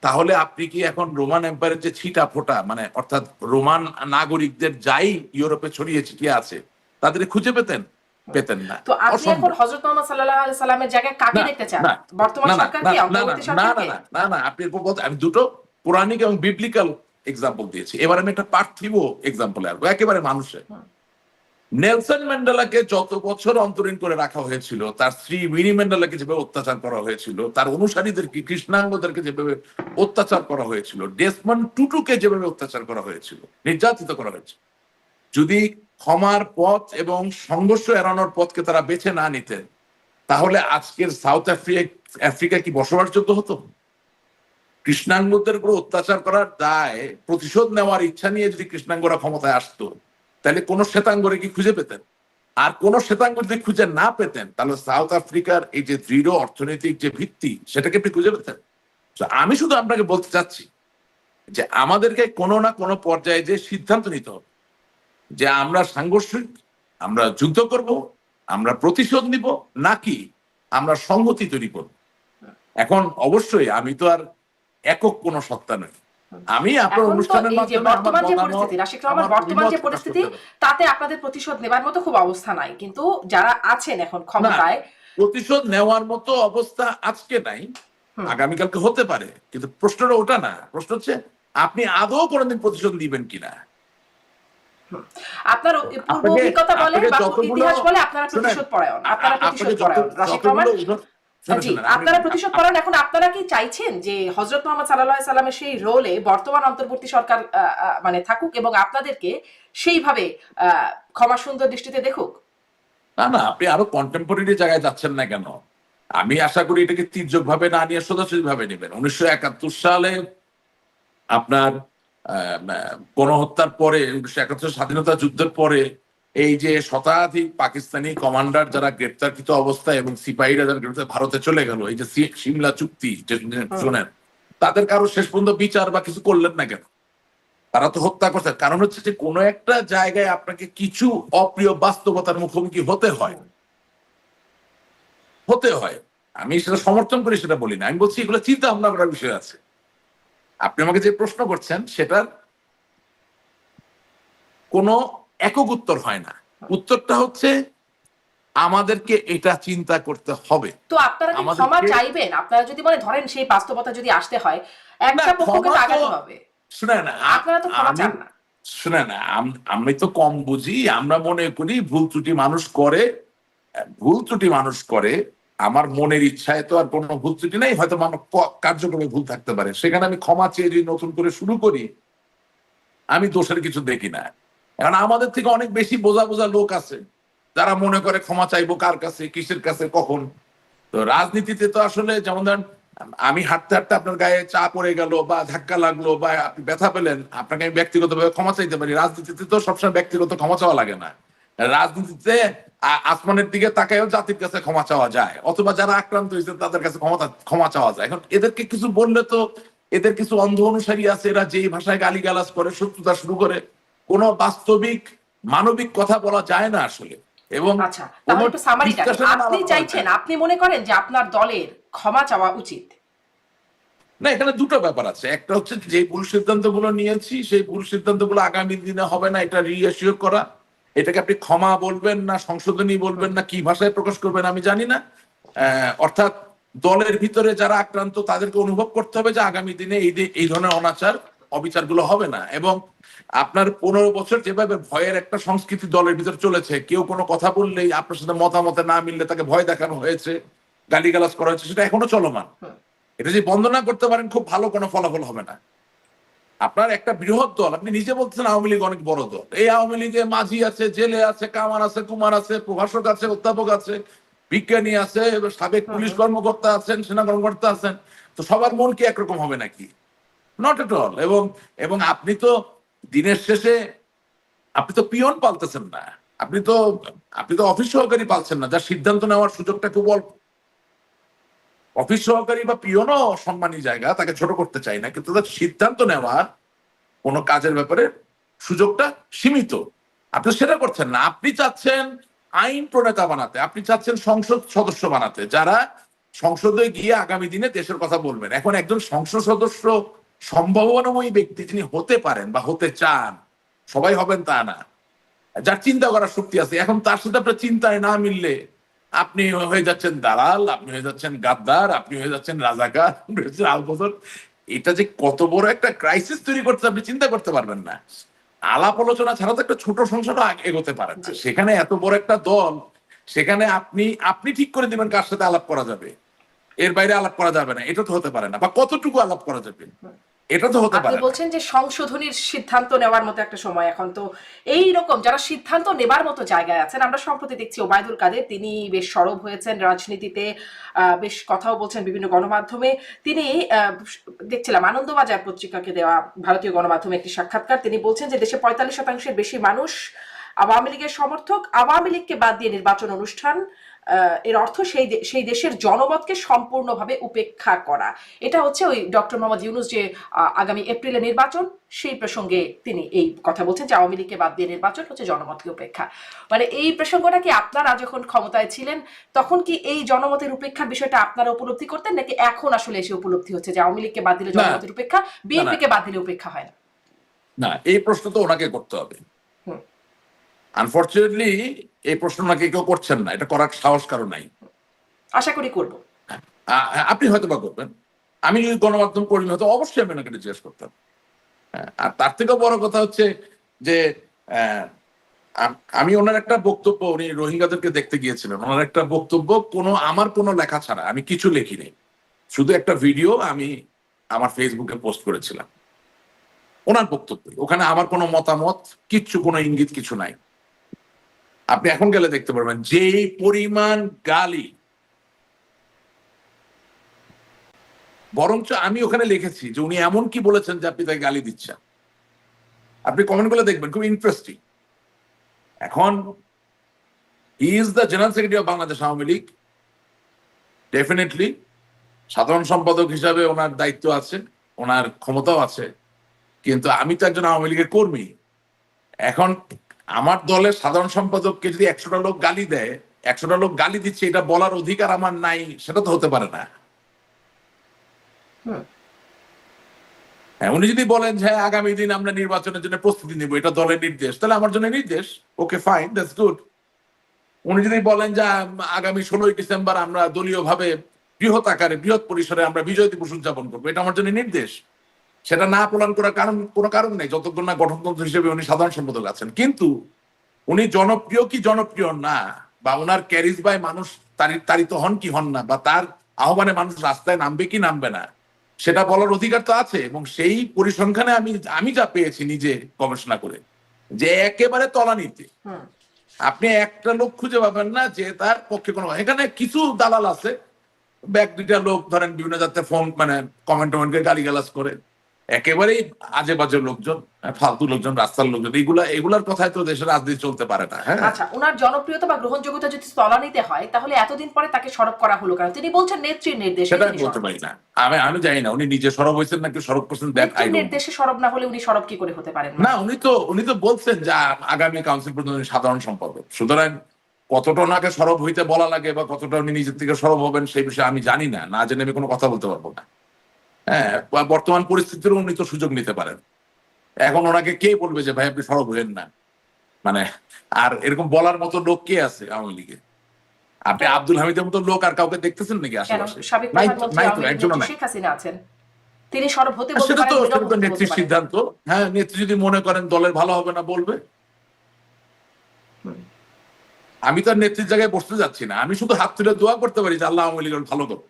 তাহলে আপনি কি এখন রোমান এম্পায়ারের যে ছিটা ফোটা, মানে অর্থাৎ রোমান নাগরিকদের যাই ইউরোপে ছড়িয়ে ছিটিয়ে আছে, তাদের খুঁজে পেতেন? পেতেন না। তো আপনি এখন হযরত মুহাম্মদ সাল্লাল্লাহু আলাইহি সাল্লামের জায়গায় কাকে দেখতে চান? বর্তমান সরকারকে, অন্তর্বর্তী সরকারকে? না, আপনি আমি দুটো কোরআনিক এবং বিবলিক্যাল এক্সাম্পল দিয়েছি। এবার আমি একটা পার্থিব এক্সাম্পল আসবো, একেবারে মানুষের। নেলসন ম্যান্ডেলাকে যত বছর অন্তরীণ করে রাখা হয়েছিল, তার স্ত্রী উইনি ম্যান্ডেলাকে যেভাবে অত্যাচার করা হয়েছিল, তার অনুসারীদেরকে, কৃষ্ণাঙ্গদেরকে যেভাবে অত্যাচার করা হয়েছিল, ডেসমন্ড টুটুকে যেভাবে অত্যাচার করা হয়েছিল, নির্যাতিত করা হয়েছিল, যদি ক্ষমার পথ এবং সংঘর্ষ এড়ানোর পথকে তারা বেছে না নিতেন, তাহলে আজকের সাউথ আফ্রিকা কি বসবাসযোগ্য হতো? কৃষ্ণাঙ্গদের উপর অত্যাচার করার দায় প্রতিশোধ নেওয়ার ইচ্ছা নিয়ে যদি কৃষ্ণাঙ্গরা ক্ষমতায় আসতো, তাহলে কোন শ্বেতাঙ্গরে কি খুঁজে পেতেন? আর কোন শ্বেতাঙ্গ যদি খুঁজে না পেতেন, তাহলে সাউথ আফ্রিকার এই যে দৃঢ় অর্থনৈতিক যে ভিত্তি, সেটাকে আপনি খুঁজে পেতেন। আমি শুধু আপনাকে বলতে চাচ্ছি যে আমাদেরকে কোনো না কোনো পর্যায়ে যে সিদ্ধান্ত নিতে হবে যে আমরা সাংঘর্ষিক, আমরা যুদ্ধ করব, আমরা প্রতিশোধ নিব, নাকি আমরা সংহতি তৈরি করব। এখন অবশ্যই আমি তো আর একক কোনো সত্তা নই। আমি আপনার অনুষ্ঠানের মাধ্যমে বর্তমান যে পরিস্থিতি, রাশিদ রহমান, বর্তমান যে পরিস্থিতি, তাতে আপনাদের প্রতিশোধ নেবার মতো খুব অবস্থা নাই, কিন্তু যারা আছেন এখন ক্ষমতায়, প্রতিশোধ নেওয়ার মতো অবস্থা আজকে নাই, আগামীকালকে হতে পারে, কিন্তু প্রশ্নটা ওটা না। প্রশ্ন হচ্ছে আপনি আদৌ কোনোদিন প্রতিশোধ নিবেন কিনা। আপনার পূর্ব অভিজ্ঞতা বলে বা ইতিহাস বলে আপনারা প্রতিশোধ পরায়ণ, আপনারা প্রতিশোধ পরায়ণ। রাশিদ রহমান, আপনারা প্রতিশোধ পরায়ণ। এখন আপনারা কি চাইছেন যে হযরত মুহাম্মদ সাল্লাল্লাহু আলাইহি সাল্লামের সেই রোলে বর্তমান অন্তর্বর্তী সরকার মানে থাকুক এবং আপনাদেরকে সেইভাবে ক্ষমা সুন্দর দৃষ্টিতে দেখুক? না, আপনি আরো কন্টেম্পোরারি জায়গায় যাচ্ছেন না কেন? আমি আশা করি এটাকে তির্যক ভাবে না নিয়ে সোজাসুজি ভাবে নেবেন। 1971 সালে আপনার গণহত্যার পরে, 1971 স্বাধীনতা যুদ্ধের পরে এই যে শতাধিক পাকিস্তানি কমান্ডার যারা গ্রেপ্তারকৃত অবস্থায় এবং সিপাহীরা যারা গ্রেপ্তার ভারতে চলে গেল, এই যে সিমলা চুক্তি শোনেন, তাদের কারো শেষ পর্যন্ত বিচার বা কিছু করলেন না কেন? তারা তো হত্যা করছে। কারণ হচ্ছে যে কোনো একটা জায়গায় আপনাকে কিছু অপ্রিয় বাস্তবতার মুখোমুখি হতে হয়। আমি সেটা সমর্থন করি, সেটা বলি না। আমি বলছি এগুলো চিন্তা ভাবনা করার বিষয় আছে। আপনি আমাকে যে প্রশ্ন করছেন সেটার কোনো একক উত্তর হয় না। উত্তরটা হচ্ছে আমাদেরকে এটা চিন্তা করতে হবে। তো আপনারা কি ক্ষমা চাইবেন? আপনারা যদি বলে ধরেন সেই বাস্তবতা যদি আসতে হয়, একটা পক্ষকে তো আগাতে হবে। শুনেন, আপনারা তো ক্ষমা চান না। শুনেন, আমি তো কম বুঝি। আমরা মনে করি ভুল ত্রুটি মানুষ করে। আমার মনের ইচ্ছায় তো আর কোনো ভুল ত্রুটি নাই, হয়তো মানব কার্যক্রমে ভুল থাকতে পারে, সেখানে আমি ক্ষমা চেয়ে যদি নতুন করে শুরু করি, আমি দোষের কিছু দেখি না। কারণ আমাদের থেকে অনেক বেশি বোঝা লোক আছে যারা মনে করে ক্ষমা চাইবো কার কাছে, কিসের কাছে, কখন। তো রাজনীতিতে তো আসলে যেমন ধরেন, আমি হাঁটতে হাঁটতে আপনার গায়ে চা পড়ে গেল বা ধাক্কা লাগলো বা আপনি ব্যথা পেলেন, আপনাকে আমি ব্যক্তিগতভাবে ক্ষমা চাইতে পারি। রাজনীতিতে তো সবসময় ব্যক্তিগত ক্ষমা চাওয়া লাগে না। রাজনীতিতে আসমানের দিকে তাকায়ও জাতির কাছে ক্ষমা চাওয়া যায়, অথবা যারা আক্রান্ত হয়েছে তাদের কাছে ক্ষমা চাওয়া যায়। এখন এদেরকে কিছু বললে তো এদের কিছু অন্ধ অনুসারী আছে, এরা যেই ভাষায় গালিগালাজ করে, শত্রুতা শুরু করে, কোনো বাস্তবিক মানবিক কথা বলা যায় না আসলে। এবং আচ্ছা, তাহলে একটু সামারিটা আপনি চাইছেন, আপনি মনে করেন যে আপনার দলের ক্ষমা চাওয়া উচিত? না, এখানে দুটো ব্যাপার আছে। একটা হচ্ছে যে ভুল সিদ্ধান্তগুলো নিয়েছি সেই ভুল সিদ্ধান্তগুলো আগামী দিনে হবে না এটা রিঅ্যাসিওর করা। এটাকে আপনি ক্ষমা বলবেন না সংশোধনী বলবেন না কি ভাষায় প্রকাশ করবেন আমি জানি না। অর্থাৎ দলের ভিতরে যারা আক্রান্ত তাদেরকে অনুভব করতে হবে যে আগামী দিনে এই ধরনের অনাচার অবিচারগুলো হবে না। এবং আপনার 15 বছর যেভাবে ভয়ের একটা সংস্কৃতি দলের ভিতরে চলেছে, কেউ কোনো কথা বললেই আপনার সাথে মতামতে না মিললে তাকে ভয় দেখানো হয়েছে, গালিগালাজ করা হয়েছে, সেটা এখনো চলমান। এটা যদি বন্ধ না করতে পারেন খুব ভালো কোনো ফলাফল হবে না। আপনার একটা বৃহৎ দল, আপনি নিজে বলছেন আওয়ামী লীগ অনেক বড় দল, এই আওয়ামী লীগে মাঝি আছে, জেলে আছে, কামার আছে, কুমার আছে, প্রভাষক আছে, অধ্যাপক আছে, বিজ্ঞানী আছে, সাবেক পুলিশ কর্মকর্তা আছেন, সেনা কর্মকর্তা আছেন। তো সবার মন কি একরকম হবে নাকি? Not at all. এবং এবং আপনি তো দিনের শেষে আপনি তো পিয়ন পালতেছেন না, আপনি তো অফিস সহকারী পালছেন না, যার সিদ্ধান্ত নেওয়ার সুযোগটা খুব অল্প। অফিস সহকারী বা পিয়নও সম্মানী জায়গা, তাকে ছোট করতে চাই না, কিন্তু তার সিদ্ধান্ত নেওয়ার কোন কাজের ব্যাপারে সুযোগটা সীমিত। আপনি সেটা করছেন না। আপনি চাচ্ছেন আইন প্রণেতা বানাতে, আপনি চাচ্ছেন সংসদ সদস্য বানাতে, যারা সংসদে গিয়ে আগামী দিনে দেশের কথা বলবেন। এখন একজন সংসদ সদস্য সম্ভাবনাময়ী ব্যক্তি যিনি হতে পারেন বা হতে চান, সবাই হবেন তা না, যার চিন্তা করার শক্তি আছে, এখন তার সাথে আপনার চিন্তায় না মিললে আপনি হয়ে যাচ্ছেন দালাল, আপনি হয়ে যাচ্ছেন গাদ্দার, আপনি হয়ে যাচ্ছেন রাজাকার, আপনি হচ্ছেন আলবদর। এটা যে কত বড় একটা ক্রাইসিস তৈরি করতে আপনি চিন্তা করতে পারবেন না। আলাপ আলোচনা ছাড়া তো একটা ছোট সংসারও এগোতে পারে না। সেখানে এত বড় একটা দল, সেখানে আপনি ঠিক করে দিবেন কার সাথে আলাপ করা যাবে, এর বাইরে আলাপ করা যাবে না, এটা তো হতে পারে না। বা কতটুকু আলাপ করা যাবে, এটা তো হতে পারে আপনি বলছেন যে সংশোধনীর সিদ্ধান্ত নেওয়ার মতো একটা সময় এখন। তো এই রকম যারা সিদ্ধান্ত নেবার মতো জায়গায় আছেন, আমরা সম্প্রতি দেখছি ওবায়দুল কাদের, তিনি বেশ সরব হয়েছেন রাজনীতিতে, বেশ কথাও বলছেন বিভিন্ন গণমাধ্যমে। তিনি দেখছিলাম আনন্দবাজার পত্রিকাকে দেওয়া ভারতীয় গণমাধ্যমে একটি সাক্ষাৎকার, তিনি বলছেন যে দেশে 45% বেশি মানুষ আওয়ামী লীগের সমর্থক, আওয়ামী লীগকে বাদ দিয়ে নির্বাচন অনুষ্ঠান, এর অর্থ সেই দেশের জনমতকে সম্পূর্ণভাবে উপেক্ষা করা। এটা হচ্ছে ওই ডক্টর মোহাম্মদ ইউনূস যে আগামী এপ্রিলে নির্বাচন, সেই প্রসঙ্গে তিনি এই কথা বলছেন যে আওয়ামী লীগকে বাদ দিয়ে নির্বাচন হচ্ছে জনমতকে উপেক্ষা। মানে এই প্রসঙ্গটা কি আপনারা যখন ক্ষমতায় ছিলেন তখন কি এই জনমতের উপেক্ষার বিষয়টা আপনারা উপলব্ধি করতেন, নাকি এখন আসলে এসে উপলব্ধি হচ্ছে যে আওয়ামী লীগকে বাদ দিলে জনমতের উপেক্ষা, বিএনপিকে বাদ দিলে উপেক্ষা হয় না? না, এই প্রশ্ন তো ওনাকে করতে হবে। আনফরচুনেটলি এই প্রশ্ন নাকি কেউ করছেন না, এটা করার সাহস কারো নাই। আশা করি করব। আপনি হয়তো বা করবেন, আমি যদি গণমাধ্যম কর্মী হতো অবশ্যই আমি ওনাকে জিজ্ঞেস করতাম। আর তার থেকেও বড় কথা হচ্ছে যে আমি ওনার একটা বক্তব্য, উনি রোহিঙ্গাদেরকে দেখতে গিয়েছিলেন, ওনার একটা বক্তব্য আমার কোনো লেখা ছাড়া, আমি কিছু লিখিনি, শুধু একটা ভিডিও আমি আমার ফেসবুকে পোস্ট করেছিলাম ওনার বক্তব্য। ওখানে আমার কোনো মতামত কিচ্ছু, কোনো ইঙ্গিত কিছু নাই। আপনি এখন গেলে দেখতে পারবেন যে পরিমাণ গালি, বরঞ্চ আমি ওখানে লিখেছি যে উনি এমন কি বলেছেন যে আপনি তাকে গালি দিচ্ছেন। আপনি কমেন্ট গুলো দেখবেন, খুব ইন্টারেস্টিং। এখন হি is the general secretary of Bangladesh Awami League, definitely সাধারণ সম্পাদক হিসাবে ওনার দায়িত্ব আছে, ওনার ক্ষমতাও আছে, কিন্তু আমি তো একজন আওয়ামী লীগের কর্মী। এখন আমার দলের সাধারণ সম্পাদককে যদি 100টা লোক গালি দেয়, 100টা লোক গালি দিচ্ছে, এটা বলার অধিকার আমার নাই, সেটা তো হতে পারে না। উনি যদি বলেন যে আগামী দিন আমরা নির্বাচনের জন্য প্রস্তুতি নিব, এটা দলের নির্দেশ, তাহলে আমার জন্য নির্দেশ, ওকে ফাইন, দ্যাটস গুড। উনি যদি বলেন যে আগামী 16ই ডিসেম্বর আমরা দলীয় ভাবে বৃহৎ আকারে বৃহৎ পরিসরে আমরা বিজয় দিবস উদযাপন করবো, এটা আমার জন্য নির্দেশ। সেটা না পালন করার কোনো কারণ নেই যতক্ষণ না গঠনতন্ত্র হিসেবে উনি সাধারণ সম্পাদক আছেন। কিন্তু উনি জনপ্রিয় কি জনপ্রিয় না, বা ওনার ক্যারিজমায় মানুষ তাড়িত হন কি হন না, বা তার আহ্বানে মানুষ রাস্তায় নামবে কি নামবে না, সেটা বলার অধিকার তো আছে। এবং সেই পরিসংখ্যানে আমি যা পেয়েছি নিজে গবেষণা করে, যে একেবারে তলানিতে, আপনি একটা লোক খুঁজে পাবেন না যে তার পক্ষে কোনো, এখানে কিছু দালাল আছে, ব্যাগ দুইটা লোক ধরেন বিভিন্ন জাতের ফোন মানে কমেন্ট গালিগালাজ করে, একেবারেই আজে বাজে লোকজন, ফালতু লোকজন, রাস্তার লোকজন, এগুলার কথায় তো দেশের রাজনীতি চলতে পারে না। হ্যাঁ, আচ্ছা, ওনার জনপ্রিয়তা বা গ্রহণযোগ্যতা যদি তলানিতে হয়, তাহলে এতদিন পরে তাকে সরব করা হলো কেন? তিনি বলছেন নেত্রীর নির্দেশে। সেটা আমি বলতে পারি না, আমি জানি না উনি নিজে সরব হয়েছেন নাকি সরব করছেন, নেত্রীর নির্দেশে সরব না হলে উনি সরব কি করে হতে পারেন? না, উনি তো বলছেন যে আগামী কাউন্সিল পর্যন্ত সাধারণ সম্পাদক, সুতরাং কতটা ওনাকে সরব হইতে বলা লাগে বা কতটা উনি নিজের থেকে সরব হবেন সেই বিষয়ে আমি জানি না, না জেনে আমি কোনো কথা বলতে পারবো না। হ্যাঁ, বর্তমান পরিস্থিতির উনি তো সুযোগ নিতে পারেন। এখন ওনাকে কে বলবে যে ভাই আপনি সরব হইেন না? মানে আর এরকম বলার মতো লোক কে আছে আওয়ামী লীগে? আপনি আব্দুল হামিদের মতো লোক আর কাউকে দেখতেছেন নাকি কেন আশেপাশে? সাবেক নাই তো, প্রধানমন্ত্রী নাই তো, আওয়ামী লীগ একজনও নেত্রী নাই। শেখ হাসিনা আছেন, তিনি সরব হতে বলতে সেটা পারেন, তো বিরোধ সেটা তো হতে নেত্রীর বলতে পারেন। সিদ্ধান্ত। হ্যাঁ, নেত্রী যদি মনে করেন দলের ভালো হবে না বলবে। আমি তো আর নেত্রীর জায়গায় বসতে যাচ্ছি না, আমি শুধু হাত তুলে দোয়া করতে পারি যে আল্লাহ আওয়ামী লীগের ভালো করুন।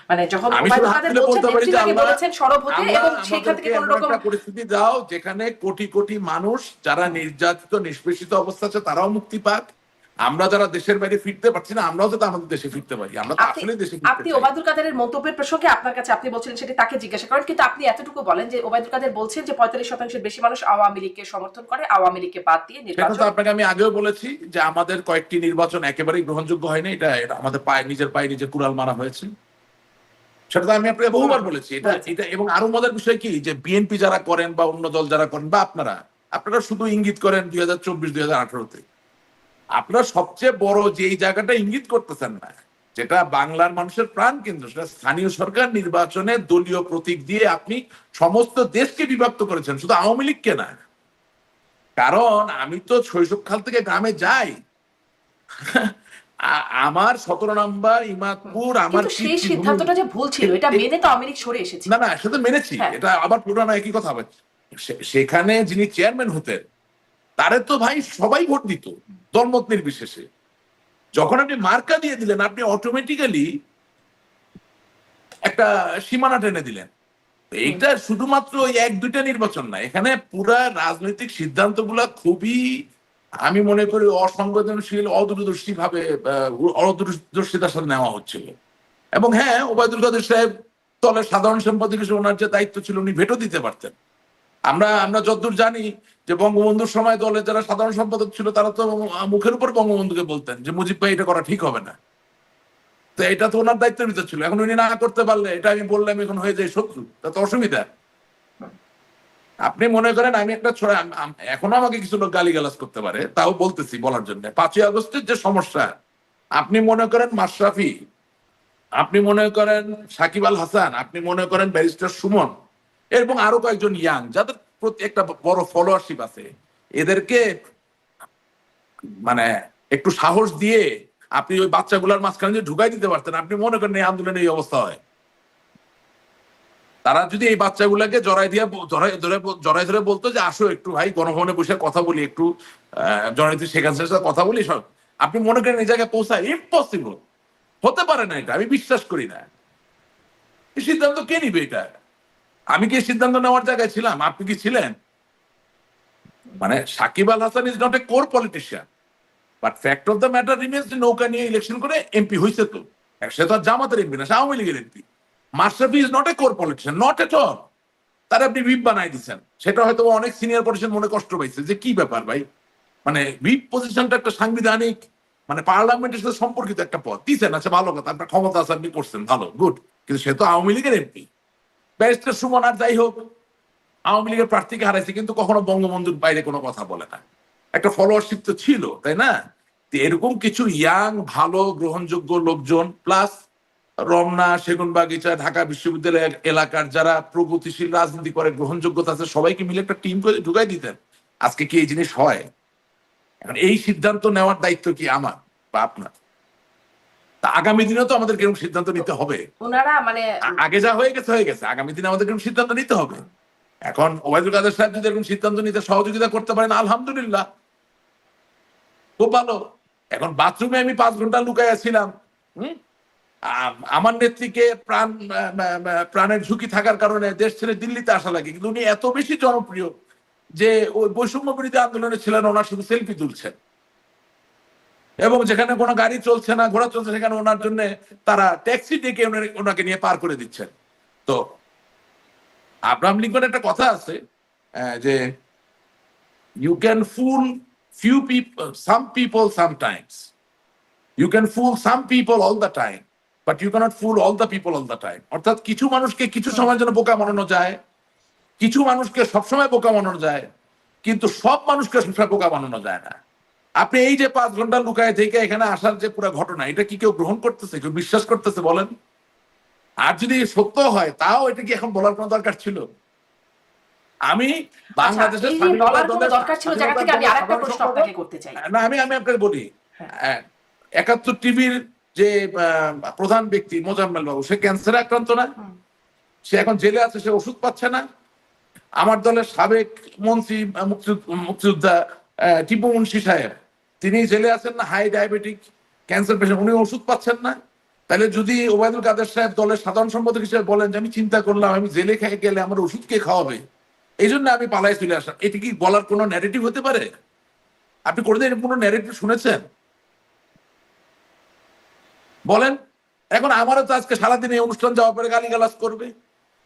মানে যখন আমি শুধু ওবায়দুল হাত কাদের তুলে বলছেন বলতে পারি নেত্রী যে তাকে আল্লাহ, বলেছেন সরব হতে, আল্লাহ এবং সেখান থেকে আমাদেরকে কোন এমন রকম একটা পরিস্থিতি দাও যেখানে কোটি কোটি মানুষ যারা নির্যাতিত নিষ্পেষিত অবস্থা আছে তারাও মুক্তি পাক, আমরা যারা দেশের বাইরে ফিরতে পারছি না আমরাও যাতে আমাদের দেশে ফিরতে পারি। আমরা তো আসলে দেশে ফিরতে আপনি চাই। ওবায়দুল কাদেরের মন্তব্যের প্রসঙ্গে আপনার কাছে আপনি বলছিলেন সেটি তাকে জিজ্ঞাসা করেন, কিন্তু আপনি এতটুকু বলেন যে ওবায়দুল কাদের বলছেন যে 45% বেশি মানুষ আওয়ামী লীগকে সমর্থন করে, আওয়ামী লীগকে বাদ দিয়ে সেটা তো নির্বাচন। আপনাকে আমি আগেও বলেছি যে আমাদের কয়েকটি নির্বাচন একেবারেই গ্রহণযোগ্য হয়নি, এটা এটা আমাদের নিজের পায়ে নিজে কুড়াল মারা হয়েছে। সেটা তো আমি আপনাকে বহুবার বলেছি। এটা এটা এবং আরো মজার বিষয় কি যে বিএনপি যারা করেন বা অন্য দল যারা করেন বা আপনারা শুধু ইঙ্গিত করেন 2024-2018-তে। আপনারা সবচেয়ে বড় যে এই জায়গাটা ইঙ্গিত করতেছেন না, যেটা বাংলার মানুষের প্রাণ কেন্দ্র, সেটা স্থানীয় সরকার নির্বাচনে দলীয় প্রতীক দিয়ে আপনি সমস্ত দেশকে বিভক্ত করেছেন, শুধু আওয়ামী লীগকে না। কারণ আমি তো শৈশবকাল থেকে গ্রামে যাই। আমার 17 নম্বর ইমাদপুর আমার কিন্তু সেই সিদ্ধান্তটা যে ভুল ছিল এটা মেনে তো আওয়ামী লীগ সরে এসেছে। না না, সেটা মেনেছি। হ্যাঁ। এটা আবার পুরানো একই কথা হবে। সেখানে যিনি চেয়ারম্যান হতেন তারে তো ভাই সবাই ভোট দিত দলমত নির্বিশেষে। যখন আপনি মার্কা দিয়ে দিলেন আপনি অটোমেটিক্যালি একটা সীমানা টেনে দিলেন। এইটা শুধুমাত্র ওই 1-2টা নির্বাচন না, এখানে পুরা রাজনৈতিক সিদ্ধান্তগুলো খুবই আমি মনে করি অসংবেদনশীল, অদূরদর্শী ভাবে অদূরদর্শিতার সাথে নেওয়া হচ্ছিল। এবং হ্যাঁ, ওবায়দুল কাদের সাহেব দলের সাধারণ সম্পাদক হিসেবে ওনার যে দায়িত্ব ছিল উনি ভেটো দিতে পারতেন। আমরা যতদূর জানি যে বঙ্গবন্ধুর সময় দলের যারা সাধারণ সম্পাদক ছিল তারা তো মুখের উপর বঙ্গবন্ধুকে বলতেন যে মুজিব ভাই এটা করা ঠিক হবে না। তো এটা তো ওনার দায়িত্বের ভিতর ছিল। এখন উনি না করতে পারলে এটা আমি বললাম এখন হয়ে যায় শত্রু, তা তো অসুবিধা। আপনি মনে করেন আমি একটা ছোড়া, এখনো আমাকে কিছু লোক গালিগালাজ করতে পারে, তাও বলতেছি বলার জন্য। 5ই আগস্টের যে সমস্যা, আপনি মনে করেন মাশরাফি, আপনি মনে করেন সাকিব আল হাসান, আপনি মনে করেন ব্যারিস্টার সুমন এবং আরো কয়েকজন ইয়াং যাদের প্রতি একটা বড় ফলোয়ারশিপ আছে, এদেরকে মানে একটু সাহস দিয়ে আপনি ওই বাচ্চাগুলোর মাঝখানে যে ঢুকাই দিতে পারতেন, আপনি মনে করেন এই আন্দোলনের এই অবস্থা হয়। তারা যদি এই বাচ্চাগুলোকে জড়াই ধরে বলতো যে আসো একটু ভাই গণভবনে বসে কথা বলি, একটু জননেত্রী শেখ হাসিনার সাথে কথা বলি, সব আপনি মনে করেন এই জায়গায় পৌঁছায়? ইম্পসিবল, হতে পারে না, এটা আমি বিশ্বাস করি না। এই সিদ্ধান্ত কে নিবে এটা? আমি কি সিদ্ধান্ত নেওয়ার জায়গায় ছিলাম? আপনি কি ছিলেন? মানে Shakib Al Hasan is not a core politician, but fact of the matter remains যে নৌকা নিয়ে ইলেকশন করে এমপি হয়েছে। তো সে তো আর জামাতের এমপি না, সে আওয়ামী লীগের MP. Mashrafe is not a core politician, not at all. তার আপনি হুইপ বানাই দিচ্ছেন, সেটা হয়তো অনেক সিনিয়র পলিটিশিয়ান মনে কষ্ট পাইছে যে কি ব্যাপার ভাই, মানে হুইপ পজিশনটা একটা সাংবিধানিক মানে পার্লামেন্টের সাথে সম্পর্কিত একটা পদ দিচ্ছেন। আচ্ছা ভালো কথা, আপনার ক্ষমতা আছে, আপনি করছেন, ভালো, গুড। কিন্তু সে তো আওয়ামী লীগের এমপি। ব্যারিস্টার সুমন আর যাই হোক আওয়ামী লীগের প্রার্থীকে হারাইছে কিন্তু কখনো বঙ্গবন্ধুর বাইরে কোনো কথা বলে না। একটা ফলোয়ারশিপ তো ছিল, তাই না? এরকম কিছু ইয়াং ভালো গ্রহণযোগ্য লোকজন প্লাস রমনা, সেগুনবাগিচা, ঢাকা বিশ্ববিদ্যালয় এলাকার যারা প্রগতিশীল রাজনীতি করে, গ্রহণযোগ্যতা আছে, সবাইকে মিলে একটা টিম করে ঢুকাই দিতেন। আজকে কি এই জিনিস হয়? এখন এই সিদ্ধান্ত নেওয়ার দায়িত্ব কি আমার বা আপনার? তা আগামী দিনে তো আমাদের এরকম সিদ্ধান্ত নিতে হবে। ওনারা মানে আগে যা হয়ে গেছে, আগামী দিনে আমাদের এরকম সিদ্ধান্ত নিতে হবে। এখন ওবায়দুল কাদের সাহেব যদি এরকম সিদ্ধান্ত নিতে সহযোগিতা করতে পারেন আলহামদুলিল্লাহ, খুব ভালো। এখন বাথরুমে আমি 5 ঘন্টা লুকাইয়া ছিলাম, আমার নেত্রীকে প্রাণের ঝুঁকি থাকার কারণে দেশ ছেড়ে দিল্লিতে আসা লাগে, কিন্তু উনি এত বেশি জনপ্রিয় যে ওই বৈষম্য বিরোধী আন্দোলনে ছিলেন, ওনার শুধু সেলফি তুলছেন এবং যেখানে কোনো গাড়ি চলছে না, ঘোড়া চলছে, সেখানে ওনার জন্য তারা ট্যাক্সি ডেকে ওনাকে নিয়ে পার করে দিচ্ছেন। তো আব্রাহাম লিঙ্কন একটা কথা আছে যে you can fool few people, some people sometimes. You can fool some people all the time, but you cannot fool all the people all the time. অর্থাৎ কিছু মানুষকে কিছু সময়ের জন্য বোকা বানানো যায়, কিছু মানুষকে সবসময় বোকা বানানো যায়, কিন্তু সব মানুষকে সবসময় বোকা বানানো যায় না। আপনি এই যে 5 ঘন্টা লুকায় থেকে এখানে আসার যে পুরো ঘটনা, এটা কি কেউ গ্রহণ করতেছে, কেউ বিশ্বাস করতেছে বলেন? আর যদি সত্য হয় তাও এটা কি এখন বলার কোনো দরকার ছিল? আমি আচ্ছা, বাংলাদেশের এই যে স্বাধীনতা বলার কোনো দলের দরকার ছিল জায়গা থেকে আমি আরেকটা সাধারণ প্রশ্ন সম্পাদক, আপনাকে করতে চাই। না আমি আপনাকে বলি, হ্যাঁ। 71 টিভির যে প্রধান ব্যক্তি মোজাম্মেল বাবু, সে ক্যান্সারে আক্রান্ত না? হুম। সে এখন জেলে আছে, সে ওষুধ পাচ্ছে না? আমার দলের সাবেক মন্ত্রী মুক্তিযোদ্ধা টিপু মুন্সি সাহেব, তিনি জেলে আছেন না, হাই ডায়াবেটিক ক্যান্সার পেশেন্ট, উনি ওষুধ পাচ্ছেন না? তাহলে যদি ওবায়দুল কাদের সাহেব দলের সাধারণ সম্পাদক হিসেবে বলেন যে আমি চিন্তা করলাম আমি জেলে খেয়ে গেলে আমার ওষুধ কে খাওয়াবে, এই জন্য আমি পালাই চলে আসলাম, এটি কি বলার কোনো ন্যারেটিভ হতে পারে? আপনি কোনোদিন কোনো ন্যারেটিভ শুনেছেন বলেন? এখন আমারও তো আজকে সারাদিন এই অনুষ্ঠান যাওয়ার পরে গালিগালাজ করবে,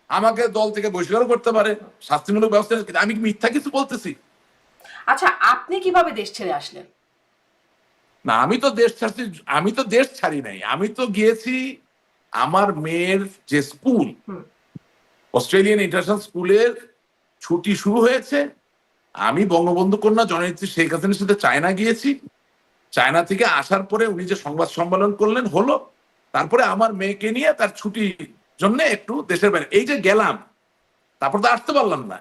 আমাকে দল থেকে বহিষ্কার করতে পারে, শাস্তিমূলক ব্যবস্থা, আমি কি মিথ্যা কিছু বলতেছি? আচ্ছা, আপনি কিভাবে দেশ ছেড়ে আসলেন? না আমি তো দেশ ছাড়ছি, আমি তো দেশ ছাড়ি নাই, আমি তো গিয়েছি আমার মেয়ের যে স্কুল, হুম। অস্ট্রেলিয়ান ইন্টারন্যাশনাল স্কুলের ছুটি শুরু হয়েছে, আমি বঙ্গবন্ধু কন্যা জননেত্রী শেখ হাসিনার সাথে চায়না গিয়েছি, চায়না থেকে আসার পরে উনি যে সংবাদ সম্মেলন করলেন হলো, তারপরে আমার মেয়েকে নিয়ে তার ছুটির জন্য একটু দেশের বাইরে এই যে গেলাম, তারপর তো আসতে পারলাম না,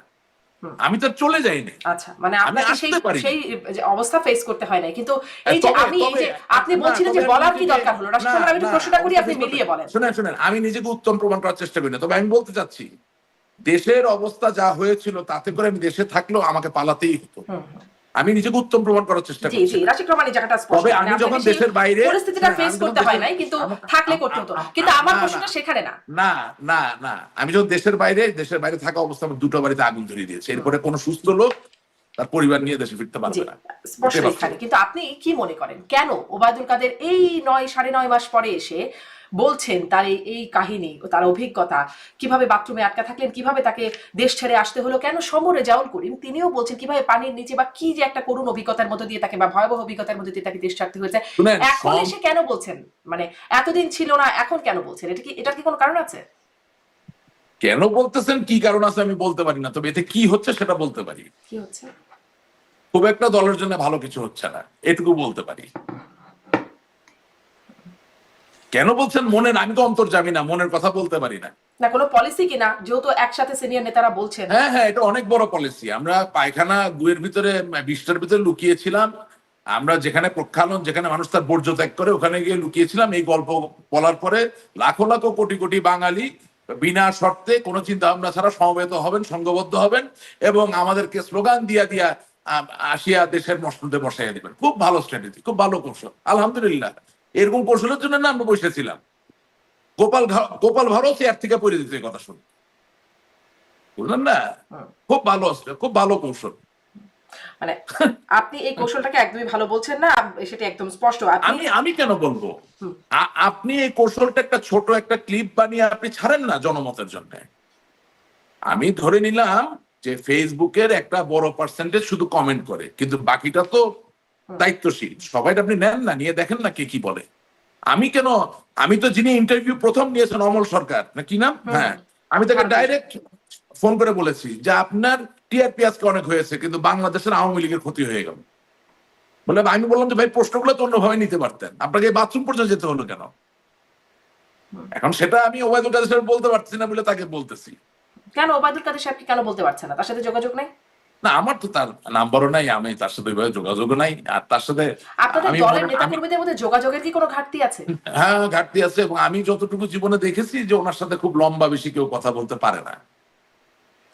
হুম। আমি তো চলে যাইনি। আচ্ছা, মানে আমি আপনাকে সেই আসতে পারি সেই যে অবস্থা ফেস করতে হয় না, কিন্তু এই যে তবে আমি এই যে আপনি না, বলছিলেন যে তবে আমি বলার কি নিজেকে- দরকার হলো, রাশিদ খান, আমি একটু না, প্রশ্নটা করি, আপনি অবশ্যই মিলিয়ে বলেন। শুনেন শুনেন, আমি নিজেকে উত্তম প্রমাণ করার চেষ্টা করি না, তবে আমি বলতে চাচ্ছি দেশের অবস্থা যা হয়েছিল তাতে করে আমি দেশে থাকলেও আমাকে পালাতেই হতো, হুম, হুম। আমি নিজেকে উত্তম প্রমাণ করার চেষ্টা জি করছি জি, না। রাশিদ রহমান এই জায়গাটা স্পষ্ট, তবে মানে আমি আপনাকে যখন সেই দেশের বাইরে পরিস্থিতিটা শুনেন, ফেস আমি যখন করতে হয় দেশের- নাই, কিন্তু আমা- থাকলে আম- করতে আম- হতো, আম- কিন্তু আমার না, প্রশ্নটা সেখানে না। না না না, আমি যখন দেশের বাইরে থাকা অবস্থা আমার দুটো বাড়িতে আগুন ধরিয়ে দিয়েছে, এরপরে কোনো সুস্থ লোক তার পরিবার নিয়ে দেশে ফিরতে জি, পারবে না। স্পষ্ট এটাই এখানে। বাস্তব। কিন্তু আপনি কি মনে করেন কেন ওবায়দুল কাদের এই 9 সাড়ে 9 মাস পরে এসে বলছেন তার এই কাহিনী ও তার অভিজ্ঞতা, কিভাবে বাথরুমে আটকা থাকলেন, কিভাবে তাকে দেশ ছেড়ে আসতে হলো, কেন সমর রেজাউল করিম তিনিও বলছেন কিভাবে পানির নিচে বা কি যে একটা করুণ অভিজ্ঞতার মধ্যে দিয়ে তাকে, বা ভয়াবহ অভিজ্ঞতার মধ্যে দিয়ে তাকে দেশ ছাড়তে হয়েছে, শুনেন, এখন এসে কেন বলছেন? মানে এতদিন ছিল না, এখন কেন বলছেন? এটার কি কোনো কারণ আছে? কেন বলতেছেন, কি কারণ আছে আমি বলতে পারি না, তবে এতে কি হচ্ছে সেটা বলতে পারি। কি হচ্ছে? খুব একটা দলের জন্য ভালো কিছু হচ্ছে না, এটুকু বলতে পারি। কেন বলছেন মনের, আমি তো অন্তর্যামী না, মনের কথা বলতে পারি না। না কোনো পলিসি কিনা, যেহেতু একসাথে সিনিয়র নেতারা বলছেন। হ্যাঁ হ্যাঁ, এটা অনেক বড় পলিসি। আমরা পায়খানা গুয়ের ভিতরে 20টার ভিতরে লুকিয়েছিলাম, আমরা যেখানে প্রক্ষালন, যেখানে মানুষ তার বর্জ্য ত্যাগ করে ওখানে গিয়ে লুকিয়েছিলাম। এই গল্প বলার পরে লাখো লাখো কোটি কোটি বাঙালি বিনা শর্তে কোনো চিন্তা ভাবনা ছাড়া সমবেত হবেন, সংঘবদ্ধ হবেন এবং আমাদেরকে স্লোগান দিয়া দিয়া আসিয়া দেশের মসনদে বসাইয়া দিবেন। খুব ভালো স্ট্র্যাটেজি, খুব ভালো কৌশল, আলহামদুলিল্লাহ। এরকম কৌশলের জন্য না আমরা বসেছিলাম। গোপাল ভারত এর থেকে পড়ে দিতে কথা শুনে, বুঝলেন না? খুব ভালো, খুব ভালো কৌশল। মানে আপনি এই কৌশলটাকে একদমই ভালো বলছেন না, সেটা একদম স্পষ্ট। আমি কেন বলবো? আপনি এই কৌশলটা একটা ছোট একটা ক্লিপ বানিয়ে আপনি ছাড়েন না জনমতের জন্য। আমি ধরে নিলাম যে ফেসবুকের একটা বড় পার্সেন্টেজ শুধু কমেন্ট করে, কিন্তু বাকিটা তো দায়িত্বশীল। সবাই আপনি নেন না, নিয়ে দেখেন না কে কি বলে। আমি তো যিনি ইন্টারভিউ প্রথম নিয়েছেন অমল সরকার না কি নাম, হ্যাঁ, আমি তাকে ডাইরেক্ট ফোন করে বলেছি যে আপনার টিআরপি আজকে অনেক হয়েছে, কিন্তু বাংলাদেশের আওয়ামী লীগের ক্ষতি হয়ে গেল। বলে আমি বললাম যে ভাই প্রশ্নগুলো তো অন্যভাবে নিতে পারতেন, আপনাকে বাথরুম পর্যন্ত যেতে হলো কেন? এখন সেটা আমি ওবায়দুল কাদের সাহেব বলতে পারছি না বলে তাকে বলতেছি। কেন ওবায়দুল কাদের সাহেবকে কেন বলতে পারছেন না? তার সাথে যোগাযোগ নেই? না আমার তো তার নাম্বারও নাই, আমি তার সাথে ওইভাবে যোগাযোগও নাই। আর তার সাথে আপনাদের দলের নেতাকর্মীদের মধ্যে যোগাযোগের কি কোনো ঘাটতি আছে? হ্যাঁ ঘাটতি আছে, এবং আমি যতটুকু জীবনে দেখেছি যে ওনার সাথে খুব লম্বা বেশি কেউ কথা বলতে পারে না।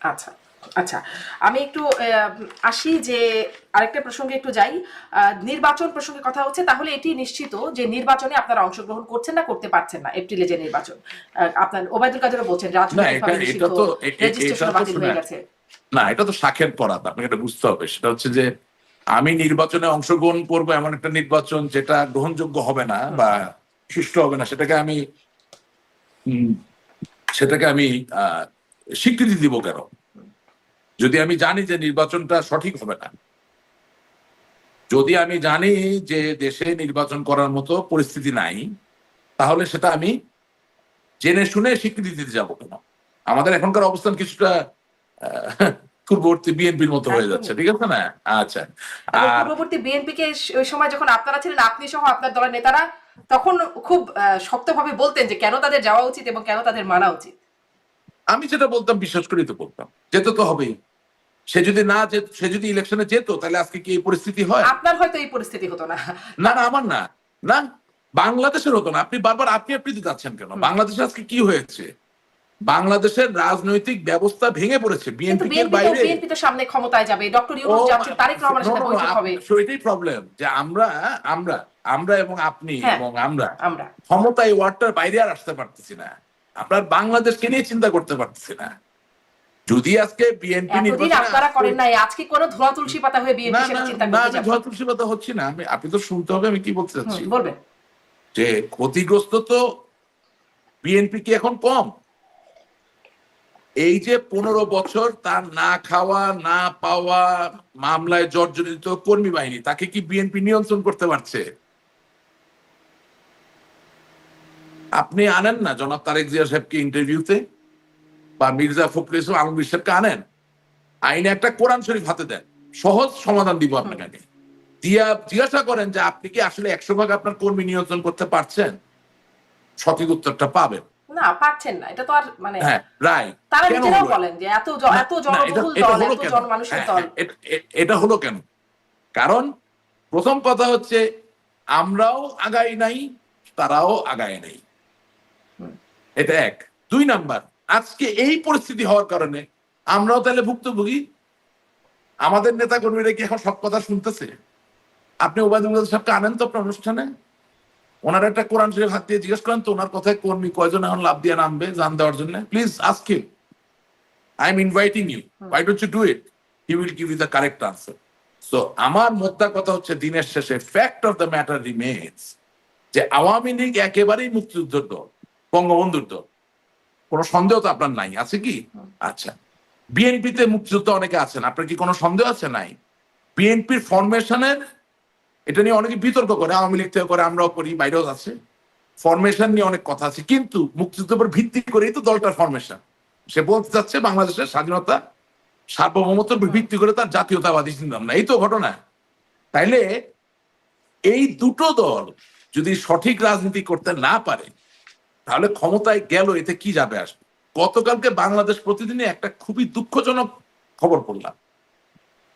আচ্ছা আচ্ছা, আমি একটু আসি যে আরেকটা প্রসঙ্গে একটু যাই। নির্বাচন প্রসঙ্গে কথা হচ্ছে, তাহলে এটি নিশ্চিত যে নির্বাচনে আপনারা অংশগ্রহণ করছেন না, করতে পারছেন না। এপ্রিলে যে নির্বাচন, আপনার ওবায়দুল কাদেরও বলছেন রাজনৈতিকভাবে নিষিদ্ধ, রেজিস্ট্রেশন বাতিল হয়ে গেছে। না এটা তো শাখের পরাত, আপনাকে এটা বুঝতে হবে। সেটা হচ্ছে যে আমি নির্বাচনে অংশগ্রহণ করবো এমন একটা নির্বাচন যেটা গ্রহণযোগ্য হবে না বা সুষ্ঠু হবে না, সেটাকে আমি স্বীকৃতি দিব কেন? যদি আমি জানি যে নির্বাচনটা সঠিক হবে না, যদি আমি জানি যে দেশে নির্বাচন করার মতো পরিস্থিতি নাই, তাহলে সেটা আমি জেনে শুনে স্বীকৃতি দিতে যাবো কেন? আমাদের এখনকার অবস্থান কিছুটা পূর্ববর্তী বিএনপির মতো হয়ে একদমই। যাচ্ছে, ঠিক আছে না? আচ্ছা। এবং আর পূর্ববর্তী বিএনপিকে ওই সময় যখন আপনারা ছিলেন, আপনি সহ আপনার দলের নেতারা তখন খুব শক্তভাবে বলতেন যে কেন তাদের যাওয়া উচিত এবং কেন তাদের মানা উচিত। আমি যেটা বলতাম বিশ্বাস করেই তো বলতাম, যেতে তো হবেই। সে যদি ইলেকশনে যেত তাহলে আজকে কি এই পরিস্থিতি হয়? আপনার হয়তো এই পরিস্থিতি হতো না। না না, আমার না, না বাংলাদেশের হতো না। আপনি বারবার আপনি দিতে যাচ্ছেন কেন? বাংলাদেশে আজকে কি হয়েছে? বাংলাদেশের রাজনৈতিক ব্যবস্থা ভেঙে পড়েছে। কিন্তু বিএনপি এর বাইরে বিএনপি তো সামনে ক্ষমতায় যাবে, ডক্টর ইউনূস যাচ্ছে, তারেক রহমানের সাথে বৈঠক হবে। এটাই প্রবলেম যে আমরা আমরা আমরা এবং আপনি হ্যাঁ, এবং আমরা আমরা ক্ষমতা এই ওয়ার্ডটার বাইরে আর আসতে পারতেছি না। আপনার বাংলাদেশকে নিয়ে চিন্তা করতে পারতেছি না। যদি আজকে বিএনপি এতদিন নির্বাচনে আপনারা করেন নাই, আজকে কোন ধোয়া তুলসী পাতা হয়ে বিএনপি না সেটা না চিন্তা না, করতে আমি যাবে। ধোয়া তুলসী পাতা হচ্ছি না। আপনি তো শুনতে হবে আমি কি বলতে চাচ্ছি। বলবেন। যে ক্ষতিগ্রস্ত তো বিএনপি কি এখন কম? এই যে 15 বছর তার না খাওয়া না পাওয়া মামলায় জর্জরিত কর্মী বাহিনী, তাকে কি বিএনপি নিয়ন্ত্রণ করতে পারছে? আপনি আনেন না জনাব তারেক জিয়া সাহেবকে ইন্টারভিউতে, বা মির্জা ফখরুল ইসলাম আলমগীর সাহেবকে আনেন, আইনে একটা কোরআন শরীফ হাতে দেন, সহজ সমাধান দিব আপনাকে। আমি দিয়া জিজ্ঞাসা করেন যে আপনি কি আসলে 100% আপনার কর্মী নিয়ন্ত্রণ করতে পারছেন? সঠিক উত্তরটা পাবেন। না, পারছেন না, এটা তো আর মানে হ্যাঁ, রাইট। তারা কেন নিজেরাও হলো? বলেন যে এত না, এত না, জনবহুল এটা দল, হলো এত কেন? জনমানুষের দল। এটা হলো কেন? কারণ প্রথম কথা হচ্ছে আমরাও আগাই নাই, তারাও আগায় নাই। এটা এক। 2 নাম্বার, আজকে এই পরিস্থিতি হওয়ার কারণে আমরাও তাহলে ভুক্তভোগী। আমাদের নেতা কর্মীরা কি এখন সব কথা শুনতেছে? আপনি ওবায়দুল কাদের সাহেবকে আনেন তো আপনার অনুষ্ঠানে, ওনার একটা কোরআন শরীফ হাত দিয়ে জিজ্ঞেস করেন তো ওনার কথায় কর্মী কয়জন এখন লাভ দিয়ে নামবে জান দেওয়ার জন্য। Please ask him, I am inviting you, why don't you do it? He will give you the correct answer. So আমার মোদ্দা কথা হচ্ছে, দিনের শেষে fact of the matter remains যে আওয়ামী লীগ একেবারেই মুক্তিযুদ্ধের দল, বঙ্গবন্ধুর দল। কোনো সন্দেহ তো আপনার নাই, আছে কি? আচ্ছা, বিএনপিতে মুক্তিযুদ্ধ অনেকে আছেন, আপনার কি কোনো সন্দেহ আছে? নাই। বিএনপির ফরমেশনের এটা নিয়ে অনেকে বিতর্ক করে, আওয়ামী লীগ থেকে করে, আমরাও করি, বাইরেও আছে। ফরমেশন নিয়ে অনেক কথা আছে, কিন্তু মুক্তিযুদ্ধের উপর ভিত্তি করেই তো দলটার ফরমেশন। সে বলতে চাচ্ছে বাংলাদেশের স্বাধীনতা সার্বভৌমত্বের উপর ভিত্তি করে তার জাতীয়তাবাদী চিন্তাভাবনা, এই তো ঘটনা। তাইলে এই দুটো দল যদি সঠিক রাজনীতি করতে না পারে তাহলে ক্ষমতায় গেল এতে কি যাবে আসবে? গতকালকে বাংলাদেশ প্রতিদিনে একটা খুবই দুঃখজনক খবর পড়লাম।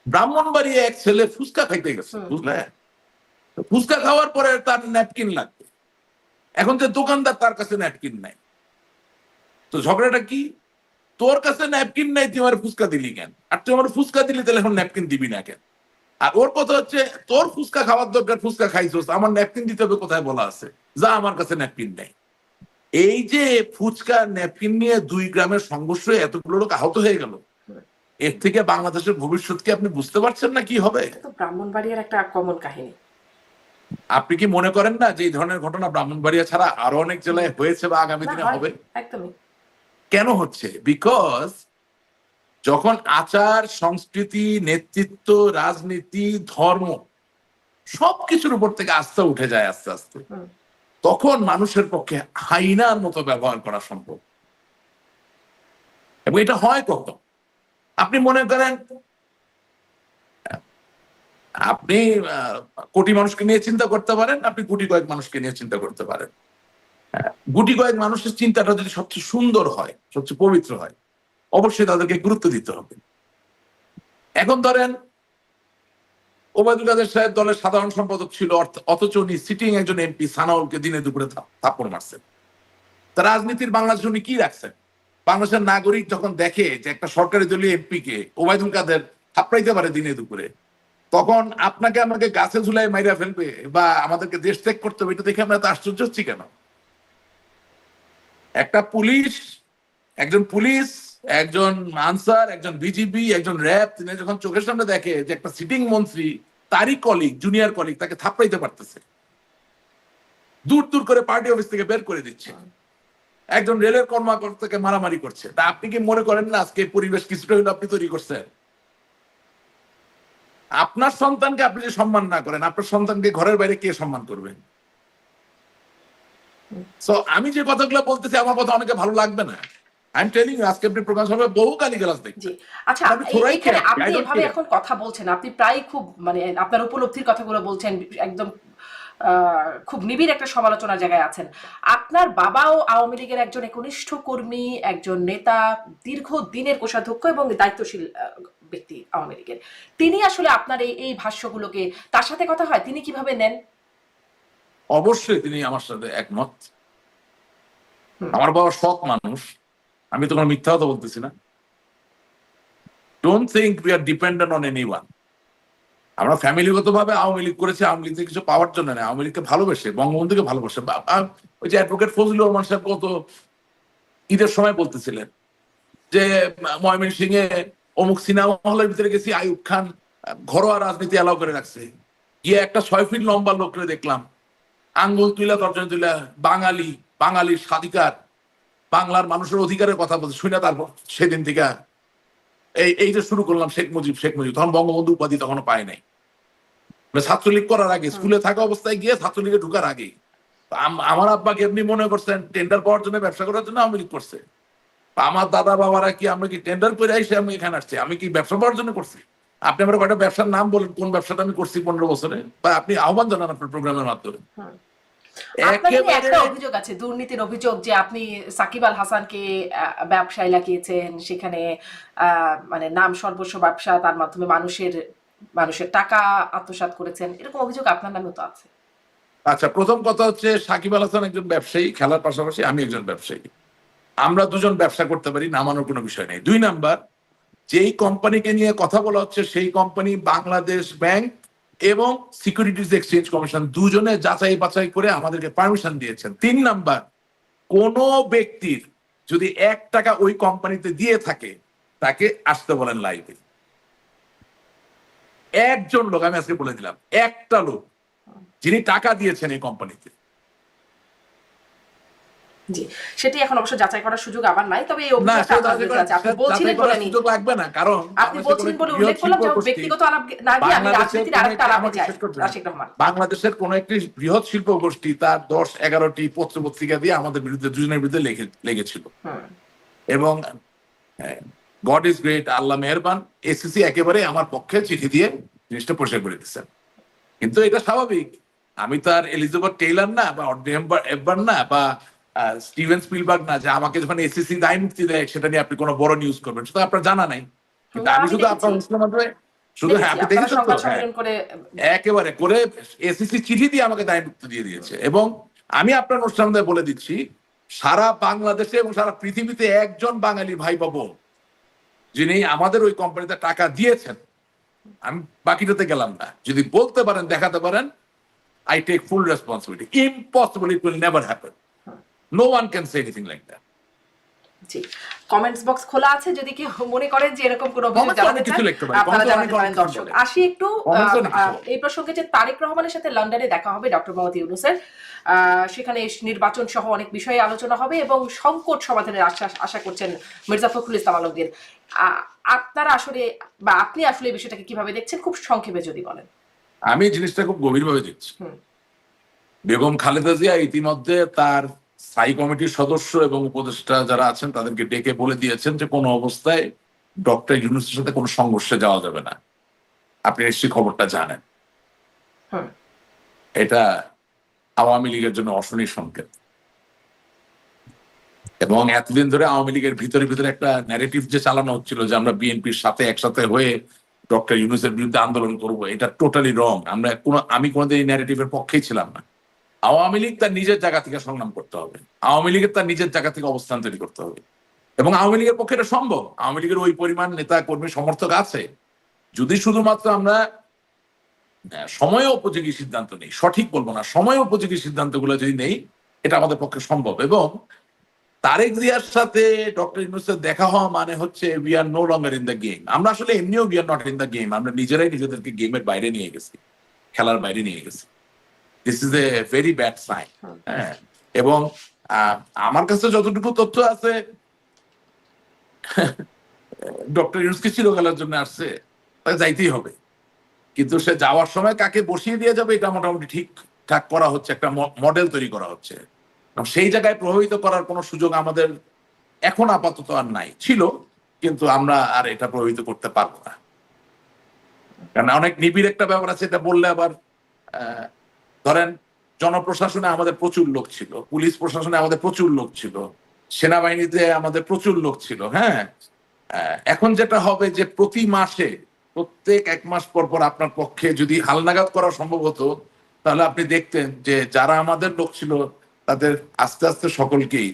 ব্রাহ্মণবাড়িয়া এক ছেলে ফুচকা খাইতে গেছে, বুঝলেন? ফুচকা খাওয়ার পরে তার ন্যাপকিন লাগবে। এখন যে দোকানদার, তার কাছে ন্যাপকিন নাই। তো ঝগড়াটা কি? তোর কাছে ন্যাপকিন নাই, তুই আমার ফুচকা দিলি কেন? আর তুই আমার ফুচকা দিলি, তাহলে এখন ন্যাপকিন দিবি না কেন? আর ওর কথা হচ্ছে তোর ফুচকা খাওয়ার দরকার, ফুচকা খাইছোস, আমার ন্যাপকিন দিতে হবে কোথায় বলা আছে? যা, আমার কাছে ন্যাপকিন নেই। এই যে ফুচকা ন্যাপকিন নিয়ে 2 গ্রামের সংঘর্ষ, এতগুলো লোক আহত হয়ে গেল, এর থেকে বাংলাদেশের ভবিষ্যৎ কি আপনি বুঝতে পারছেন না কি হবে? তো ব্রাহ্মণবাড়িয়ার একটা কমন কাহিনী। আপনি কি মনে করেন না যে এই ধরনের ঘটনা ব্রাহ্মণবাড়িয়া ছাড়া আরো অনেক জেলায় হয়েছে বা আগামী দিনে হবে? একদমই। কেন হচ্ছে? বিকজ যখন আচার, সংস্কৃতি, নেতৃত্ব, রাজনীতি, ধর্ম সবকিছুর উপর থেকে আস্থা উঠে যায় আস্তে আস্তে, তখন মানুষের পক্ষে হাইনার মতো ব্যবহার করা সম্ভব। এবং এটা হয় কখন? আপনি মনে করেন আপনি কোটি মানুষকে নিয়ে চিন্তা করতে পারেন, আপনি গুটি কয়েক মানুষকে নিয়ে চিন্তা করতে পারেন। গুটি কয়েক মানুষের চিন্তাটা যদি সবচেয়ে সুন্দর হয়, সবচেয়ে পবিত্র হয়, অবশ্যই তাদেরকে গুরুত্ব দিতে হবে। এখন ধরেন ওবায়দুল কাদের সাহেব দলের সাধারণ সম্পাদক ছিল, অথচ উনি সিটিং একজন এমপি সানাউলকে দিনে দুপুরে থাপ্পড় মারছেন। তা রাজনীতির বাংলাদেশ উনি কি রাখছেন? বাংলাদেশের নাগরিক যখন দেখে যে একটা সরকারি দলীয় এমপি কে ওবায়দুল কাদের থাপড়াইতে পারে দিনে দুপুরে, তখন আপনাকে আমাকে গাছে ঝুলাই মাইরা ফেলবে বা আমাদেরকে দেশ ত্যাগ করতে হবে, এটা দেখে আমরা এত আশ্চর্য হচ্ছি কেন? একটা পুলিশ, একজন আনসার, একজন বিজিবি, একজন র্যাব, তিনি যখন চোখের সামনে দেখে যে একটা সিটিং মন্ত্রী তারই কলিগ, জুনিয়র কলিগ, তাকে থাপড়াইতে পারতেছে, দূর দূর করে পার্টি অফিস থেকে বের করে দিচ্ছে, একজন রেলের কর্মকর্তাকে মারামারি করছে, তা আপনি কি মনে করেন না আজকে পরিবেশ কিছুটা হলে আপনি তৈরি করছেন? আপনার সন্তানকে আপনি যে সম্মান না করেন, আপনার সন্তানকে ঘরের বাইরে কে সম্মান করবেন? সো আমি যে কথাগুলো বলতেছি আমার কথা অনেকে ভালো লাগবে না, আই এম টেলিং ইউ, আজকে আপনি প্রকাশ হবে বহু গালিগালাজ জি দেখবেন। আচ্ছা আমি থোড়াই এখানে care করি, আপনি I don't এভাবে care. এখন কথা বলছেন, আপনি প্রায় খুব মানে আপনার উপলব্ধির কথাগুলো বলছেন, একদম খুব নিবিড় একটা সমালোচনার জায়গায় আছেন। আপনার বাবাও আওয়ামী লীগের একজন একনিষ্ঠ কর্মী, একজন নেতা, দীর্ঘ দিনের কোষাধ্যক্ষ এবং দায়িত্বশীল ব্যক্তি আওয়ামী লীগের। তিনি আসলে আপনার এই ভাষ্যগুলোকে, তার সাথে কথা হয়, তিনি কিভাবে নেন? অবশ্যই তিনি আমার সাথে একমত। হুম। আমার বাবা সৎ মানুষ, আমি তো কোনো মিথ্যা কথা বলতেছি না। Don't think we are dependent on anyone. আমরা ফ্যামিলিগতভাবে আওয়ামী লীগ করেছি, আওয়ামী লীগ থেকে কিছু পাওয়ার জন্য না, আওয়ামী লীগকে ভালোবেসে, বঙ্গবন্ধুকে ভালোবাসে। ওই যে অ্যাডভোকেট ফজলুর রহমান সাহেব গত ঈদের সময় বলতেছিলেন যে ময়মনসিংহে অমুক সিনেমা হলের ভিতরে গেছি, আইয়ুব খান ঘরোয়া রাজনীতি অ্যালাউ করে রাখছে, গিয়ে একটা 6 ফিট লম্বা লোকরে দেখলাম, আঙ্গুল তুইলা তর্জন তুইলা বাঙালি, বাঙালির স্বাধিকার, বাংলার মানুষের অধিকারের কথা বলছে। শুনে তারপর সেদিন থেকে এই যে শুরু করলাম শেখ মুজিব শেখ মুজিব। তখন বঙ্গবন্ধু উপাধি তখনও পায় নাই, ছাত্রলীগ করার আগে, স্কুলে থাকা অবস্থায় গিয়ে ছাত্রলীগে ঢুকার আগে। আমার আব্বাকে এমনি মনে করছেন টেন্ডার পাওয়ার জন্য, ব্যবসা করার জন্য আওয়ামী লীগ করছে। আমার দাদা বাবারা কি, আমরা কি টেন্ডার করে আইসে আমি এখানে আসছি? আমি কি ব্যবসা পাওয়ার জন্য করছি? আপনি আমার কয়টা ব্যবসার নাম বলেন, কোন ব্যবসাটা আমি করছি 15 বছরে, বা আপনি আহ্বান জানান আপনার প্রোগ্রামের মাধ্যমে। আপনার নিয়ে একটা একেবারে অভিযোগ আছে, দুর্নীতির অভিযোগ, যে আপনি সাকিব আল হাসানকে ব্যবসায় লাগিয়েছেন, সেখানে মানে নাম সর্বস্ব ব্যবসা, তার মাধ্যমে মানুষের টাকা আত্মসাৎ করেছেন, এরকম অভিযোগ আপনার নামেও তো আছে। আচ্ছা, প্রথম কথা হচ্ছে সাকিব আল হাসান একজন ব্যবসায়ী, খেলার পাশাপাশি আমি একজন ব্যবসায়ী। আমরা দুজন ব্যবসা করতে পারি, নামানোর কোনো বিষয় নেই। 2 নাম্বার, যেই কোম্পানিকে নিয়ে কথা বলা হচ্ছে সেই কোম্পানি বাংলাদেশ ব্যাংক এবং সিকিউরিটিজ এক্সচেঞ্জ কমিশন দুজনে যাচাই বাছাই করে আমাদেরকে পারমিশন দিয়েছেন। 3 নাম্বার, কোন ব্যক্তির যদি 1 টাকা ওই কোম্পানিতে দিয়ে থাকে তাকে আসতে বলেন লাইভে। একজন লোক, আমি আজকে বলে দিলাম, একটা লোক যিনি টাকা দিয়েছেন এই কোম্পানিতে। জি, সেটি এখন অবশ্য যাচাই করার সুযোগ আমার নাই, তবে এই না, অভিযোগটা আপনার বিরুদ্ধে আছে। আপনি বলছিলেন বলে সুযোগ লাগবে না, কারণ আপনি বলছিলেন বলে উল্লেখ করলাম, যে ব্যক্তিগত আলাপ না গিয়ে আমি রাজনীতির আরেকটা আলাপে যাই। রাশিদ রহমান, বাংলাদেশের কোন একটি বৃহৎ শিল্প গোষ্ঠী তার 10-11টি পত্র পত্রিকা দিয়ে আমাদের বিরুদ্ধে, দুজনের বিরুদ্ধে লেগেছিল, এবং গড ইজ গ্রেট, আল্লাহ মেহেরবান, এসিসি একেবারে আমার পক্ষে চিঠি দিয়ে জিনিসটা পরিষ্কার করে দিচ্ছেন। কিন্তু এটা স্বাভাবিক, আমি তো আর এলিজাবেথ টেইলর না, বা এবার না, বা স্টিভেন স্পিলবার্গ না, যে আমাকে যখন এসিসি দায় মুক্তি দেয় সেটা নিয়ে আপনি কোনো বড় নিউজ করবেন, সেটা আপনার জানা নাই। কিন্তু আমি শুধু আপনার মাধ্যমে শুধু, হ্যাঁ আপনি দেখেছেন তো, একেবারে করে এসিসি চিঠি দিয়ে আমাকে দায় মুক্তি দিয়ে দিয়েছে। এবং আমি আপনার অনুষ্ঠান বলে দিচ্ছি, সারা বাংলাদেশে এবং সারা পৃথিবীতে একজন বাঙালি ভাই পাবো যিনি আমাদের ওই কোম্পানিতে টাকা দিয়েছেন। আমি বাকিটাতে গেলাম না, যদি বলতে পারেন, দেখাতে পারেন, I take full responsibility. Impossible, it will never happen. No one can say anything like that. G, comments box খোলা আছে, যদি কেউ মনে করেন যে এরকম কোনো অভিযোগ জানাতে চান আপনারা জানাতে পারেন। দর্শক, আসি একটু এই প্রসঙ্গে, যে তারেক রহমানের সাথে লন্ডনে দেখা হবে ডক্টর মোহাম্মদ ইউনূসের, সেখানে নির্বাচন সহ অনেক বিষয়ে আলোচনা হবে এবং সংকট সমাধানের আশা করছেন মির্জা ফখরুল ইসলাম আলমগীর। আপনারা আসলে, বা আপনি আসলে এই বিষয়টাকে কিভাবে দেখছেন, খুব সংক্ষেপে যদি বলেন। আমি জিনিসটা খুব গভীরভাবে দেখছি। বেগম খালেদা জিয়া ইতিমধ্যে তার স্থায়ী কমিটির সদস্য এবং উপদেষ্টা যারা আছেন তাদেরকে ডেকে বলে দিয়েছেন যে কোনো অবস্থায় ডক্টর ইউনূসের সাথে কোনো সংঘর্ষে যাওয়া যাবে না। আপনি নিশ্চয়ই খবরটা জানেন। এটা আওয়ামী লীগের জন্য অশনি সংকেত, এবং এতদিন ধরে আওয়ামী লীগের ভিতরে ভিতরে একটা ন্যারেটিভ যে চালানো হচ্ছিল যে আমরা বিএনপির সাথে একসাথে হয়ে ডক্টর ইউনূসের বিরুদ্ধে আন্দোলন করবো, এটা টোটালি রং। আমি কোনোদিন এই ন্যারেটিভের পক্ষেই ছিলাম না। আওয়ামী লীগ তার নিজের জায়গা থেকে সংগ্রাম করতে হবে, আওয়ামী লীগের তার নিজের জায়গা থেকে অবস্থান তৈরি করতে হবে, এবং আওয়ামী লীগের পক্ষে এটা সম্ভব। আওয়ামী লীগের ওই পরিমাণ নেতা কর্মী সমর্থক আছে, যদি শুধুমাত্র আমরা সময় উপযোগী সিদ্ধান্ত নেই, সঠিক বলবো না, সময় উপযোগী সিদ্ধান্তগুলো যদি নেই, এটা আমাদের পক্ষে সম্ভব। এবং তারেক জিয়ার সাথে ডক্টর ইউনূসের দেখা হওয়া মানে হচ্ছে we are no longer in the game. আমরা আসলে এমনিও we are not in the game, আমরা নিজেরাই নিজেদেরকে গেমের বাইরে নিয়ে গেছি, খেলার বাইরে নিয়ে গেছি। This is a very bad sign. হ্যাঁ, এবং আমার কাছে যতটুকু তথ্য আছে, ডক্টর ইউনূসকে চিরকালের জন্য আসছে, তাকে যাইতেই হবে। কিন্তু সে যাওয়ার সময় কাকে বসিয়ে দিয়ে যাবে এটা মোটামুটি ঠিকঠাক করা হচ্ছে, একটা মডেল তৈরি করা হচ্ছে। সেই জায়গায় প্রভাবিত করার কোনো সুযোগ আমাদের এখন আপাতত আর নাই, ছিল কিন্তু আমরা আর এটা প্রভাবিত করতে পারবো না, কারণ অনেক নিবিড় একটা ব্যাপার আছে। এটা বললে আবার ধরেন জনপ্রশাসনে আমাদের প্রচুর লোক ছিল, পুলিশ প্রশাসনে আমাদের প্রচুর লোক ছিল, সেনাবাহিনীতে আমাদের প্রচুর লোক ছিল। হ্যাঁ, এখন যেটা হবে যে প্রতি মাসে প্রত্যেক 1 মাস পর পর আপনার পক্ষে যদি হালনাগাদ করা সম্ভব হতো, তাহলে আপনি দেখতেন যে যারা আমাদের লোক ছিল তাদের আস্তে আস্তে সকলকেই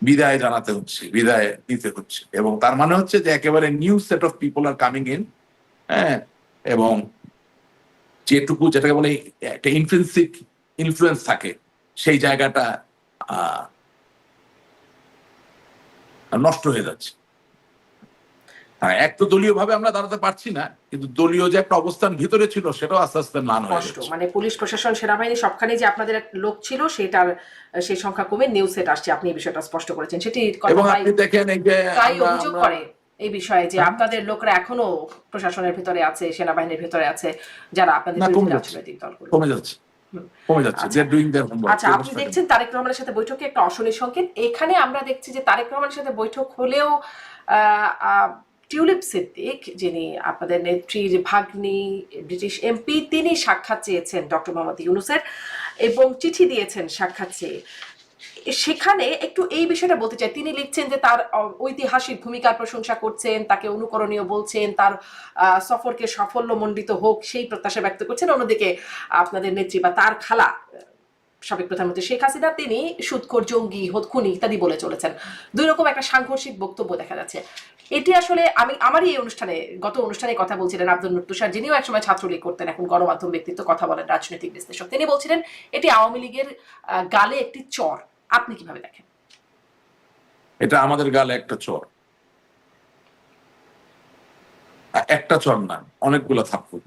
বিদায় জানাতে হচ্ছে, বিদায় দিতে হচ্ছে, এবং তার মানে হচ্ছে যে একেবারে new set of people are coming in. হ্যাঁ, এবং যেটুকু যেটাকে বলে একটা ইন্ট্রিনসিক ইনফ্লুয়েন্স থাকে, সেই জায়গাটা নষ্ট হয়ে যাচ্ছে। হ্যাঁ, এক তো দলীয় ভাবে আমরা দাঁড়াতে পারছি না, কিন্তু দলীয় যে একটা অবস্থান ভিতরে ছিল সেটাও আস্তে আস্তে ম্লান হয়ে যাচ্ছে। মানে পুলিশ প্রশাসন সেনাবাহিনী সবখানে যে আপনাদের লোক ছিল সেটার সেই সংখ্যা কমে নিউ সেট আসছে, আপনি এই বিষয়টা স্পষ্ট করেছেন। সেটি এবং আপনি দেখেন এই যে তাই অভিযোগ করে এই বিষয়ে যে আপনাদের লোকরা এখনো প্রশাসনের ভিতরে আছে, সেনাবাহিনীর ভিতরে আছে, যারা আপনাদের রাজনৈতিক দলগুলো কমে যাচ্ছে, কমে যাচ্ছে। আচ্ছা, আপনি দেখছেন তারেক রহমানের সাথে বৈঠকে একটা অশনির সংকেত। এখানে আমরা দেখছি যে তারেক রহমানের সাথে বৈঠক হলেও টিউলিপ সিদ্দিক, যিনি আপনাদের নেত্রীর ভাগ্নি, ব্রিটিশ এমপি, তিনি সাক্ষাৎ চেয়েছেন ডক্টর মোহাম্মদ ইউনূসের এবং চিঠি দিয়েছেন সাক্ষাৎ চেয়ে। সেখানে একটু এই বিষয়টা বলতে চাই। তিনি লিখছেন যে তার ঐতিহাসিক ভূমিকার প্রশংসা করছেন, তাকে অনুকরণীয় বলছেন, তার সফরকে সাফল্যমণ্ডিত হোক সেই প্রত্যাশা ব্যক্ত করছেন। অন্যদিকে আপনাদের নেত্রী বা তার খালা সাবেক প্রধানমন্ত্রী শেখ হাসিনা, তিনি সুদখোর, জঙ্গি, খুনি ইত্যাদি বলে চলেছেন। দুই রকম একটা সাংঘর্ষিক বক্তব্য দেখা যাচ্ছে। এটি আসলে আমারই এই অনুষ্ঠানে, গত অনুষ্ঠানে কথা বলছিলেন আব্দুল নূর তুষার, যিনিও একসময় ছাত্রলীগ করতেন, এখন গণমাধ্যম ব্যক্তিত্ব, কথা বলেন, রাজনৈতিক বিশ্লেষক। তিনি বলছিলেন এটি আওয়ামী লীগের গালে একটি চর। আপনি কিভাবে দেখেন? এটা আমাদের গালে একটা চর, একটা চর না, অনেকগুলো থাপ্পড়।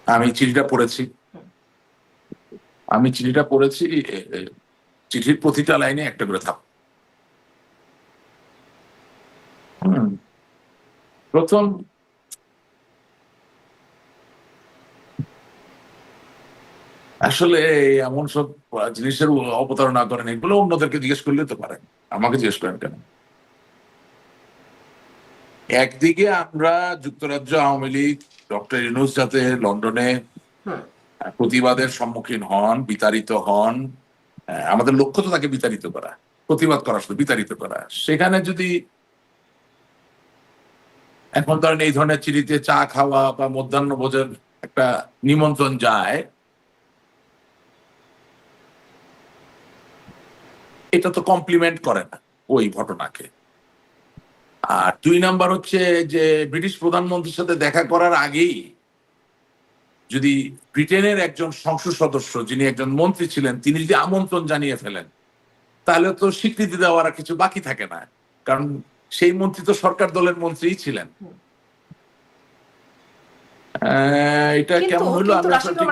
আমি চিঠিটা পড়েছি, চিঠির প্রতিটা লাইনে একটা করে থাপ্পড়। প্রথম, আসলে এমন সব জিনিসের অবতারণা করেন, এগুলো অন্যদেরকে জিজ্ঞেস করলে তো পারেন, আমাকে জিজ্ঞেস করেন কেন? একদিকে আমরা যুক্তরাজ্য আওয়ামী লীগ, ডক্টর ইউনূস যাতে লন্ডনে প্রতিবাদের সম্মুখীন হন, বিতাড়িত হন, আমাদের লক্ষ্য তো তাকে বিতাড়িত করা, প্রতিবাদ করা, শুধু বিতাড়িত করা। সেখানে যদি এখন ধরেন এই ধরনের চিঠিতে চা খাওয়া বা মধ্যাহ্ন ভোজের একটা নিমন্ত্রণ যায়, এটা তো কমপ্লিমেন্ট করে না ওই ঘটনাকে। আর 2 নাম্বার হচ্ছে যে ব্রিটিশ প্রধানমন্ত্রীর সাথে দেখা করার আগেই যদি ব্রিটেনের একজন সংসদ সদস্য, যিনি একজন মন্ত্রী ছিলেন, তিনি যদি আমন্ত্রণ জানিয়ে ফেলেন, তাহলে তো স্বীকৃতি দেওয়ার আর কিছু বাকি থাকে না, কারণ সেই মন্ত্রী তো সরকার দলের মন্ত্রীই ছিলেন। এটা কেমন হলো?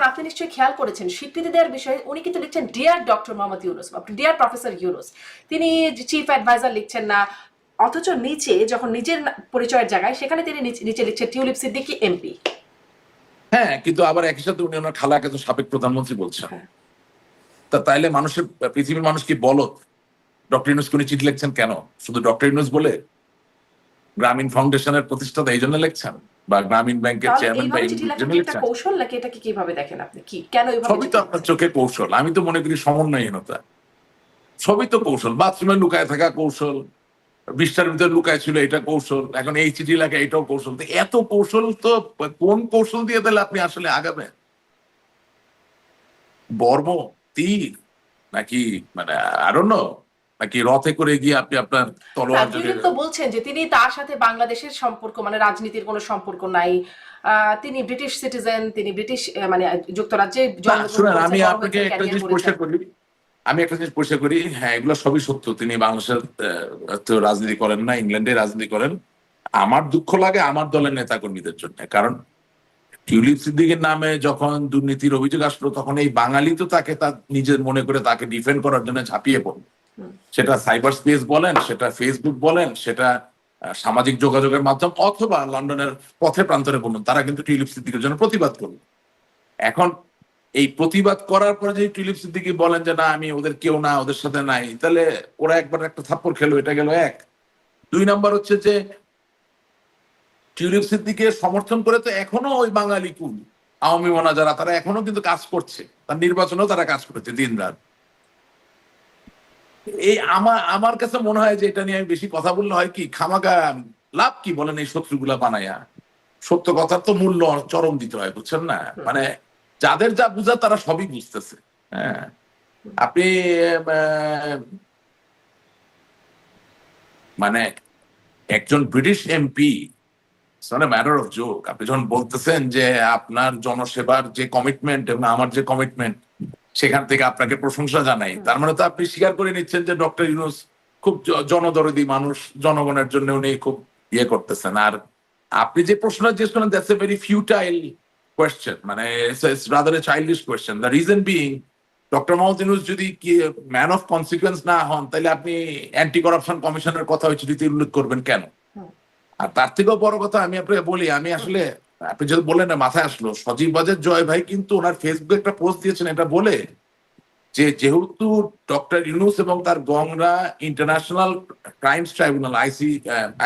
আপনি নিশ্চয়ই খেয়াল করেছেন স্বীকৃতি দেওয়ার বিষয়ে উনি কিন্তু লিখছেন dear doctor Mohammad Yunus, dear professor Yunus. তিনি চিফ অ্যাডভাইজার লিখছেন না, অথচ নিচে যখন নিজের পরিচয়ের জায়গায় সেখানে তিনি নিচে লিখছেন টিউলিপ সিদ্দিকী এমপি। হ্যাঁ, কিন্তু আবার একই সাথে উনি ওনার খালাকে তো সাবেক প্রধানমন্ত্রী বলছেন। তা তাইলে মানুষের, পৃথিবীর মানুষ কি বলত? ডক্টর ইউনূস উনি চিঠি লিখছেন কেন? শুধু ডক্টর ইউনূস বলে? গ্রামীণ ফাউন্ডেশনের প্রতিষ্ঠাতা এই জন্য লিখছেন, বা গ্রামীণ ব্যাংকের চেয়ারম্যান বা লিখছেন? কৌশল নাকি এটাকে কিভাবে দেখেন আপনি? কি কেন এইভাবে? সবই তো আপনার চোখে কৌশল। আমি তো মনে করি সমন্বয়হীনতা। সবই তো কৌশল। বাথরুমে লুকায় থাকা কৌশল, বৃষ্টার ভিতরে লুকায় ছিল এটা কৌশল, এখন এই চিঠি লেখা এটাও কৌশল। এত কৌশল তো কোন কৌশল দিয়ে তাহলে আপনি আসলে আগাবেন? বর্ম, তীর, নাকি মানে আরো নাকি রথে করে গিয়ে আপনি আপনার তলোয়ার? তিনি তো বলছেন যে তিনি তার সাথে বাংলাদেশের সম্পর্ক, মানে রাজনীতির কোনো সম্পর্ক নাই, তিনি ব্রিটিশ সিটিজেন, তিনি ব্রিটিশ মানে যুক্তরাজ্যে জন্মগ্রহণ করেছেন। আমি আপনাকে একটা জিনিস পরিষ্কার করি, হ্যাঁ এগুলো সবই সত্য। তিনি বাংলাদেশের রাজনীতি করেন না, ইংল্যান্ডে রাজনীতি করেন। আমার দুঃখ লাগে আমার দলের নেতাকর্মীদের জন্য, কারণ টিউলিপ সিদ্দিকের নামে যখন দুর্নীতির অভিযোগ আসলো, তখন এই বাঙালি তো তাকে তার নিজের মনে করে তাকে ডিফেন্ড করার জন্য ঝাঁপিয়ে পড়ল। সেটা সাইবার স্পেস বলেন, সেটা ফেসবুক বলেন, সেটা সামাজিক যোগাযোগের মাধ্যম, অথবা লন্ডনের পথে প্রান্তরে বলুন, তারা কিন্তু টিউলিপ সিদ্দিকের জন্য প্রতিবাদ করল। এখন এই প্রতিবাদ করার পরে যদি টিউলিপ সিদ্দিকী বলেন যে না আমি ওদের কেউ না, ওদের সাথে নাই, তাহলে ওরা একবার একটা থাপ্পড় খেলো, এটা গেল এক। 2 নাম্বার হচ্ছে যে টিউলিপ সিদ্দিকীকে সমর্থন করে তো এখনো ওই বাঙালি কুল আওয়ামী মনা যারা, তারা এখনো কিন্তু কাজ করছে, তার নির্বাচনেও তারা কাজ করেছে দিন রাত। এই আমার কাছে মনে হয় যে এটা নিয়ে আমি বেশি কথা বললে হয় কি, খামাকা লাভ কি বলেন এই শত্রুগুলা বানায়া। সত্য কথার তো মূল্য চরম দিতে হয়, বুঝছেন না? মানে যাদের যা বুঝা তারা সবই বুঝতেছে। হ্যাঁ, আপনি মানে একজন British MP, matter of joke, আপনি যখন বলতেছেন যে আপনার জনসেবার যে কমিটমেন্ট এবং আমার যে কমিটমেন্ট, সেখান থেকে আপনাকে প্রশংসা জানাই, তার মানে তো আপনি স্বীকার করে নিচ্ছেন যে ডক্টর ইউনূস খুব জনদরদি মানুষ, জনগণের জন্য উনি খুব ইয়ে করতেছেন। আর আপনি যে প্রশ্ন জিজ্ঞেস করেন, that's a very futile question, মানে rather a childish question. The reason being, doctor Mohammad Yunus যদি ম্যান অফ কনসিকুয়েন্স না হন, তাহলে আপনি অ্যান্টি করাপশন কমিশনের কথা ওই চিঠিতে উল্লেখ করবেন কেন? আর তার থেকেও বড় কথা আমি আপনাকে বলি, আমি আসলে আপনি যদি বললেন না মাথায় আসলো, সজীব ওয়াজেদ জয় ভাই কিন্তু ওনার ফেসবুকে একটা পোস্ট দিয়েছেন এটা বলে যে যেহেতু ডক্টর ইউনূস এবং তার গংরা ইন্টারন্যাশনাল ক্রাইমস ট্রাইব্যুনাল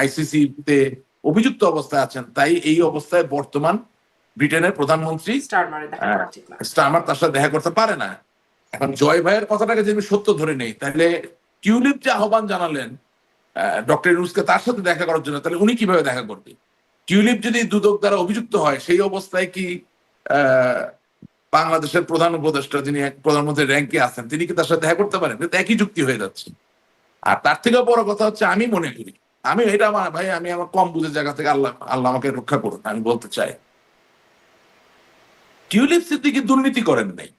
আইসিসি তে অভিযুক্ত অবস্থায় আছেন, তাই এই অবস্থায় বর্তমান ব্রিটেনের প্রধানমন্ত্রী স্টারমার তার সাথে দেখা করতে পারে না। এখন জয় ভাইয়ের কথাটাকে যদি আমি সত্য ধরে নেই, তাহলে টিউলিপ যে আহ্বান জানালেন ডক্টর ইউনূসকে তার সাথে দেখা করার জন্য, তাহলে উনি কিভাবে দেখা করবেন? টিউলিপ যদি দুদক দ্বারা অভিযুক্ত হয়, সেই অবস্থায় কি বাংলাদেশের প্রধান উপদেষ্টা, যিনি এক প্রধানমন্ত্রীর র্যাঙ্কে আছেন, তিনি কি তার সাথে দেখা করতে পারেন? কিন্তু একই যুক্তি হয়ে যাচ্ছে। আর তার থেকে বড় কথা হচ্ছে, আমি মনে করি, আমি এটা আমার ভাই, আমি আমার কম বুঝের জায়গা থেকে আল্লাহ আমাকে রক্ষা করুন, আমি বলতে চাই টিউলিপ সিদ্দিকী দুর্নীতি করেন নাই।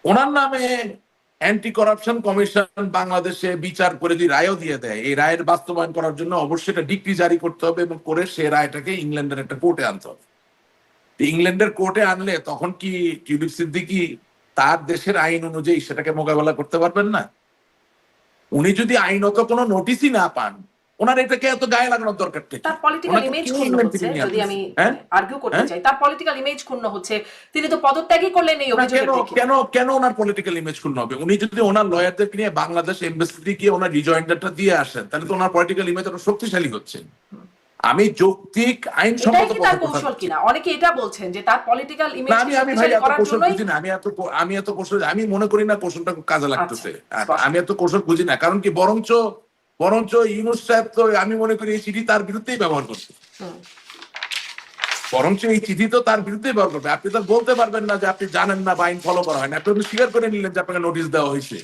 ওনার নামে অ্যান্টি করাপশন কমিশন বাংলাদেশে বিচার করে যদি রায়ও দিয়ে দেয়, এই রায়ের বাস্তবায়ন করার জন্য অবশ্যই একটা ডিক্রি জারি করতে হবে এবং করে সে রায়টাকে ইংল্যান্ডের একটা কোর্টে আনতে হবে। ইংল্যান্ডের কোর্টে আনলে তখন কি টিউলিপ সিদ্দিকী তার দেশের আইন অনুযায়ী সেটাকে মোকাবেলা করতে পারবেন না? উনি যদি আইনত কোনো নোটিশই না পান, ওনার এটাকে এত গায়ে লাগানোর দরকার নেই। তার পলিটিক্যাল ইমেজ ক্ষুণ্ণ হচ্ছে, যদি আমি আর্গুও করতে চাই, তার পলিটিক্যাল ইমেজ ক্ষুণ্ণ হচ্ছে। তিনি তো পদত্যাগই করলেন এই অভিযোগের দেখে। কেন ওনার পলিটিক্যাল ইমেজ ক্ষুণ্ণ হবে? উনি যদি ওনার লয়ারদেরকে নিয়ে বাংলাদেশ এমবাসিতে গিয়ে ওনার রিজয়েন্ডারটা দিয়ে আসেন, তাহলে তো ওনার পলিটিক্যাল ইমেজ আরো শক্তিশালী হচ্ছে। আমি যৌক্তিক আইনসম্মত তার কৌশল কিনা, অনেকে এটা বলছেন যে তার পলিটিক্যাল ইমেজ আমি এত কৌশল আমি মনে করি না কৌশলটা কাজে লাগতেছে। আমি এত কৌশল বুঝি না, কারণ কি বরঞ্চ ইউনূস সাহেব তো আমি মনে করি এই চিঠি তার বিরুদ্ধেই ব্যবহার করছে। বরঞ্চ এই চিঠি তো তার বিরুদ্ধেই ব্যবহার করবে। আপনি তো বলতে পারবেন না যে আপনি জানেন না বা আইন ফলো করা হয় না। আপনি স্বীকার করে নিলেন যে আপনাকে নোটিশ দেওয়া হয়েছে,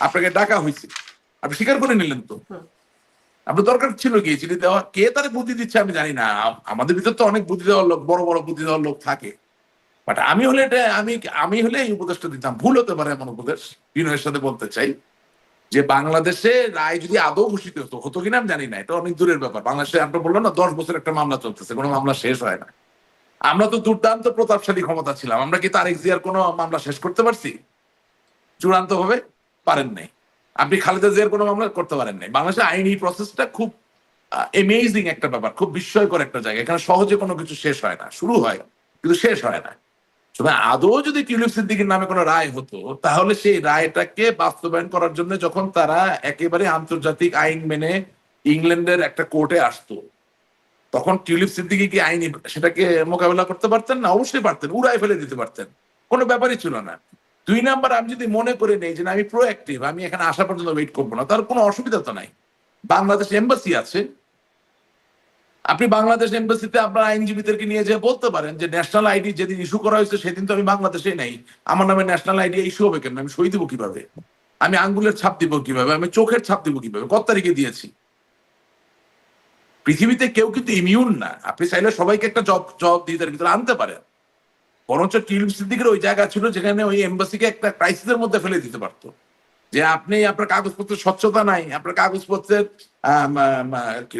আপনাকে ডাকা হয়েছে, আপনি স্বীকার করে নিলেন। তো আপনার দরকার ছিল কি চিঠি দেওয়া? কে তার বুদ্ধি দিচ্ছে আমি জানি না। আমাদের ভিতর তো অনেক বুদ্ধি দেওয়ার লোক, বড় বড় বুদ্ধি দেওয়ার লোক থাকে, বাট আমি হলে এই উপদেশটা দিতাম। ভুল হতে পারে এমন উপদেশ বিনয়ের সাথে বলতে চাই যে বাংলাদেশে রায় যদি আদৌ ঘোষিত হতো কিনা আমি জানি না, এটা অনেক দূরের ব্যাপার। বাংলাদেশে আপনার বললেন না 10 বছর একটা মামলা চলতেছে, কোনো মামলা শেষ হয় না। আমরা তো দুর্দান্ত প্রতাপশালী ক্ষমতা ছিলাম, আমরা কি তারেক জিয়ার কোনো মামলা শেষ করতে পারছি? চূড়ান্ত ভাবে পারেন নাই। আপনি খালেদা জিয়ার কোনো মামলা করতে পারেন নাই। বাংলাদেশের আইনি প্রসেসটা খুব এমেজিং একটা ব্যাপার, খুব বিস্ময়কর একটা জায়গা। এখানে সহজে কোনো কিছু শেষ হয় না, শুরু হয় কিন্তু শেষ হয় না। আদৌ যদি টিউলিপ সিদ্দিকীর নামে কোনো রায় হতো, তাহলে সেই রায়টাকে বাস্তবায়ন করার জন্য যখন তারা একেবারে আন্তর্জাতিক আইন মেনে ইংল্যান্ডের একটা কোর্টে আসতো, তখন টিউলিপ সিদ্দিকী কি আইনি সেটাকে মোকাবেলা করতে পারতেন না? অবশ্যই পারতেন, উড়াই ফেলে দিতে পারতেন, কোনো ব্যাপারই ছিল না। 2 নাম্বার, আমি যদি মনে করে নেই যে আমি প্রোঅ্যাক্টিভ, আমি এখানে আসা পর্যন্ত ওয়েট করবো না, তার কোনো অসুবিধা তো নাই। বাংলাদেশ এম্বাসি আছে, আপনি বাংলাদেশ এম্বাসিতে আপনার আইনজীবীদেরকে নিয়ে যেয়ে বলতে পারেন যে ন্যাশনাল আইডি যেদিন ইস্যু করা হয়েছে সেদিন তো আমি বাংলাদেশে নেই, আমার নামে ন্যাশনাল আইডি ইস্যু হবে কেন? আমি সই দিব কিভাবে? আমি আঙ্গুলের ছাপ দিব কিভাবে? আমি চোখের ছাপ দিব কিভাবে? কত তারিখে দিয়েছি? পৃথিবীতে কেউ কিন্তু ইমিউন না। আপনি চাইলে সবাইকে একটা জবাবদিহিতার ভিতরে আনতে পারেন। বরঞ্চ টিউলিপ সিদ্দিকের ওই জায়গা ছিল যেখানে ওই এম্বাসিকে একটা ক্রাইসিসের মধ্যে ফেলে দিতে পারতো, যে আপনি আপনার কাগজপত্রের স্বচ্ছতা নাই, আপনার কাগজপত্রের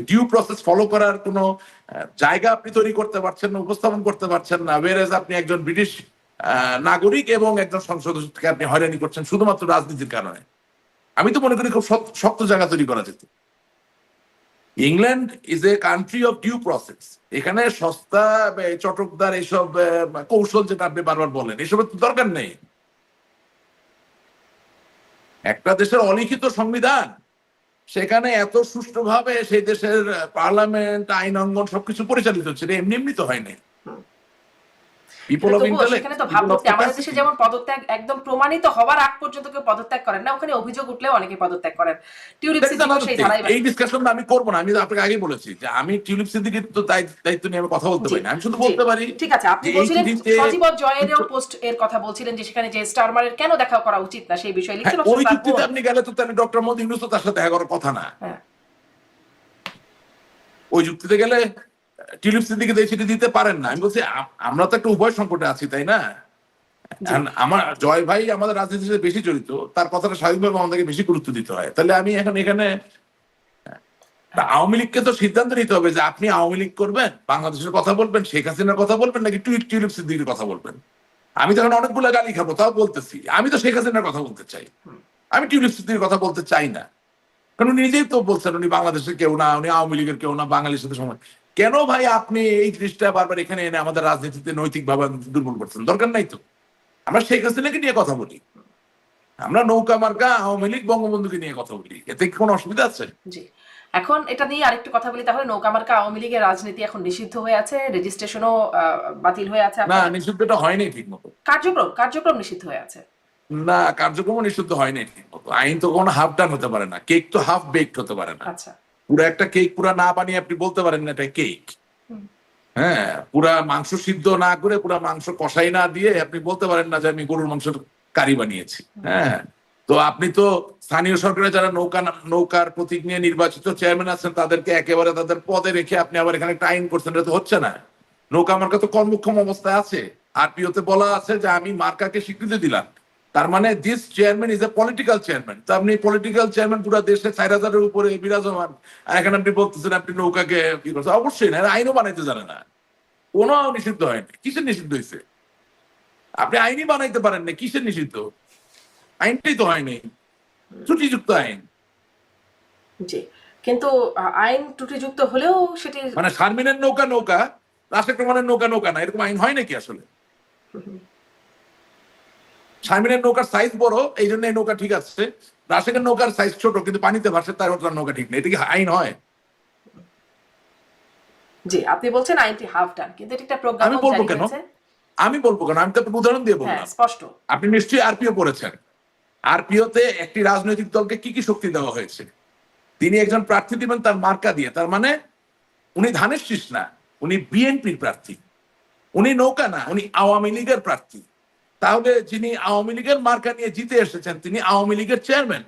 ডিউ প্রসেস ফলো করার কোনো জায়গা আপনি তৈরি করতে পারছেন না, উপস্থাপন করতে পারছেন না। ওয়েরাজ আপনি একজন ব্রিটিশ নাগরিক এবং একজন সংসদ সদস্যকে আপনি হয়রানি করছেন শুধুমাত্র রাজনীতির কারণে। আমি তো মনে করি খুব শক্ত জায়গা তৈরি করা যেত। England is a country of due process. এখানে সস্তা চটকদার এইসব কৌশল যেটা আপনি বারবার বলেন, এসবের তো দরকার নেই। একটা দেশের অলিখিত সংবিধান, সেখানে এত সুষ্ঠুভাবে সেই দেশের পার্লামেন্ট, আইন অঙ্গন সবকিছু পরিচালিত হচ্ছে, এটা এমনি এমনি তো হয়নি। পিপল অফ ইন্টেলেক্ট, সেখানে তো ভাবমূর্তি, আমাদের দেশে যেমন পদত্যাগ একদম প্রমাণিত হবার আগ পর্যন্ত কেউ পদত্যাগ করেন না, ওখানে অভিযোগ উঠলেও অনেকে পদত্যাগ করেন। টিউলিপ সিদ্দিকীও সেই ধারায়। এই ডিসকাশন আমি করবো না, আমি আপনাকে আগেই বলেছি যে আমি টিউলিপ সিদ্দিকীর তো দায়িত্ব নিয়ে আমি কথা বলতে পারি না, আমি শুধু বলতে পারি। ঠিক আছে, আপনি বলছিলেন সজীবত জয়েরও পোস্ট এর কথা বলছিলেন যে সেখানে যে স্টারমারের কেন দেখা করা উচিত না সেই বিষয়ে লিখছেন। ওই যুক্তিতে আপনি গেলে তো তাহলে ডক্টর মোহাম্মদ ইউনূস তো তার সাথে দেখা করার কথা না। ওই যুক্তিতে গেলে টিউলিপ সিদ্দিকী চিঠি দিতে পারেন না। আমি বলছি আমরা তো একটা উভয় সংকটে আছি, তাই না? আমার জয় ভাই আমাদের রাজনীতিতে বেশি জড়িত, তার কথাটা স্বাভাবিকভাবে আমাদেরকে বেশি গুরুত্ব দিতে হয়। তাহলে আমি এখন এখানে আওয়ামী লীগকে তো সিদ্ধান্ত নিতে হবে যে আপনি আওয়ামী লীগ করবেন, বাংলাদেশের কথা বলবেন, শেখ হাসিনার কথা বলবেন, নাকি টিউলিপ সিদ্দিকীর কথা বলবেন। আমি তখন অনেকগুলো গালি খাবো, তাও বলতেছি আমি তো শেখ হাসিনার কথা বলতে চাই, আমি টিউলিপ সিদ্দিকীর কথা বলতে চাই না। কারণ উনি নিজেই তো বলছেন উনি বাংলাদেশের কেউ না, উনি আওয়ামী লীগের কেউ না, বাঙালির সাথে সময়। কেন ভাই আপনি এই জিনিসটা বারবার এখানে এনে আমাদের রাজনীতিতে নৈতিকভাবে দুর্বল করছেন? দরকার নাই তো। আমরা শেখ হাসিনাকে নিয়ে কথা বলি, আমরা নৌকা মার্কা আওয়ামী লীগ বঙ্গবন্ধুকে নিয়ে কথা বলি, এতে কোনো অসুবিধা আছে? জি, এখন এটা নিয়ে আরেকটু কথা বলি তাহলে। নৌকা মার্কা আওয়ামী লীগের রাজনীতি এখন নিষিদ্ধ হয়ে আছে, রেজিস্ট্রেশনও বাতিল হয়ে আছে। না, নিষিদ্ধটা হয়নি ঠিক মতো। কার্যক্রম নিষিদ্ধ হয়ে আছে। না, কার্যক্রম নিষিদ্ধ হয়নি ঠিক মতো। আইন তো কোনো হাফ ডান হতে পারে না, কেক তো হাফ বেকড হতে পারে না। আচ্ছা, পুরো একটা কেক পুরা না বানিয়ে আপনি বলতে পারেন না এটা কেক। হ্যাঁ, পুরা মাংস সিদ্ধ না করে, পুরা মাংস কষাই না দিয়ে আপনি বলতে পারেন না যে আমি গরুর মাংসের কারি বানিয়েছি। হ্যাঁ, তো আপনি তো স্থানীয় সরকারে যারা নৌকার প্রতীক নিয়ে নির্বাচিত চেয়ারম্যান আছেন তাদেরকে একেবারে তাদের পদে রেখে আপনি আবার এখানে একটা আইন করছেন, এটা তো হচ্ছে না। নৌকা মার্কা তো কর্মক্ষম অবস্থায় আছে, আরপিওতে বলা আছে যে আমি মার্কাকে স্বীকৃতি দিলাম, তার মানে this chairman is a political chairman. তো আপনি পলিটিক্যাল চেয়ারম্যান পুরো দেশে 4,000-এর উপরে বিরাজমান, আর এখানে আপনি বলতেছেন আপনি নৌকাকে কি করছেন? অবশ্যই না, আইনও বানাইতে জানে না। কোনো নিষিদ্ধ হয়নি। কিসের নিষিদ্ধ হয়েছে? আপনি আইনই বানাইতে পারেন না, কিসের নিষিদ্ধ? আইনটাই তো হয়নি, ত্রুটিযুক্ত আইন। জি, কিন্তু আইন ত্রুটিযুক্ত হলেও সেটি মানে শারমিনের নৌকা নৌকা, রাশেক রহমানের নৌকা নৌকা না, এরকম আইন হয় নাকি আসলে? শারমিনের নৌকার সাইজ বড়, এই জন্য এই নৌকা ঠিক আছে, রাশেকের নৌকার সাইজ ছোট কিন্তু পানিতে ভাসে, তার নৌকা ঠিক নেই, এটা কি আইন হয়? জি, আপনি বলছেন আইনটি হাফ ডান, কিন্তু এটা একটা প্রজ্ঞাপন আমি বলবো জারি কেন? হয়েছে। আমি বলবো কেন? আমি তো একটা উদাহরণ দিয়ে বললাম। স্পষ্ট। আপনি নিশ্চয়ই আরপিও পড়েছেন। আরপিওতে একটি রাজনৈতিক দলকে কি কি শক্তি দেওয়া হয়েছে? তিনি একজন প্রার্থী দিবেন তার মার্কা দিয়ে, তার মানে উনি ধানের শীষ না, উনি বিএনপির প্রার্থী। উনি নৌকা না, উনি আওয়ামী লীগের প্রার্থী। তাহলে যিনি আওয়ামী লীগের মার্কা নিয়ে জিতে এসেছেন তিনি আওয়ামী লীগের চেয়ারম্যান।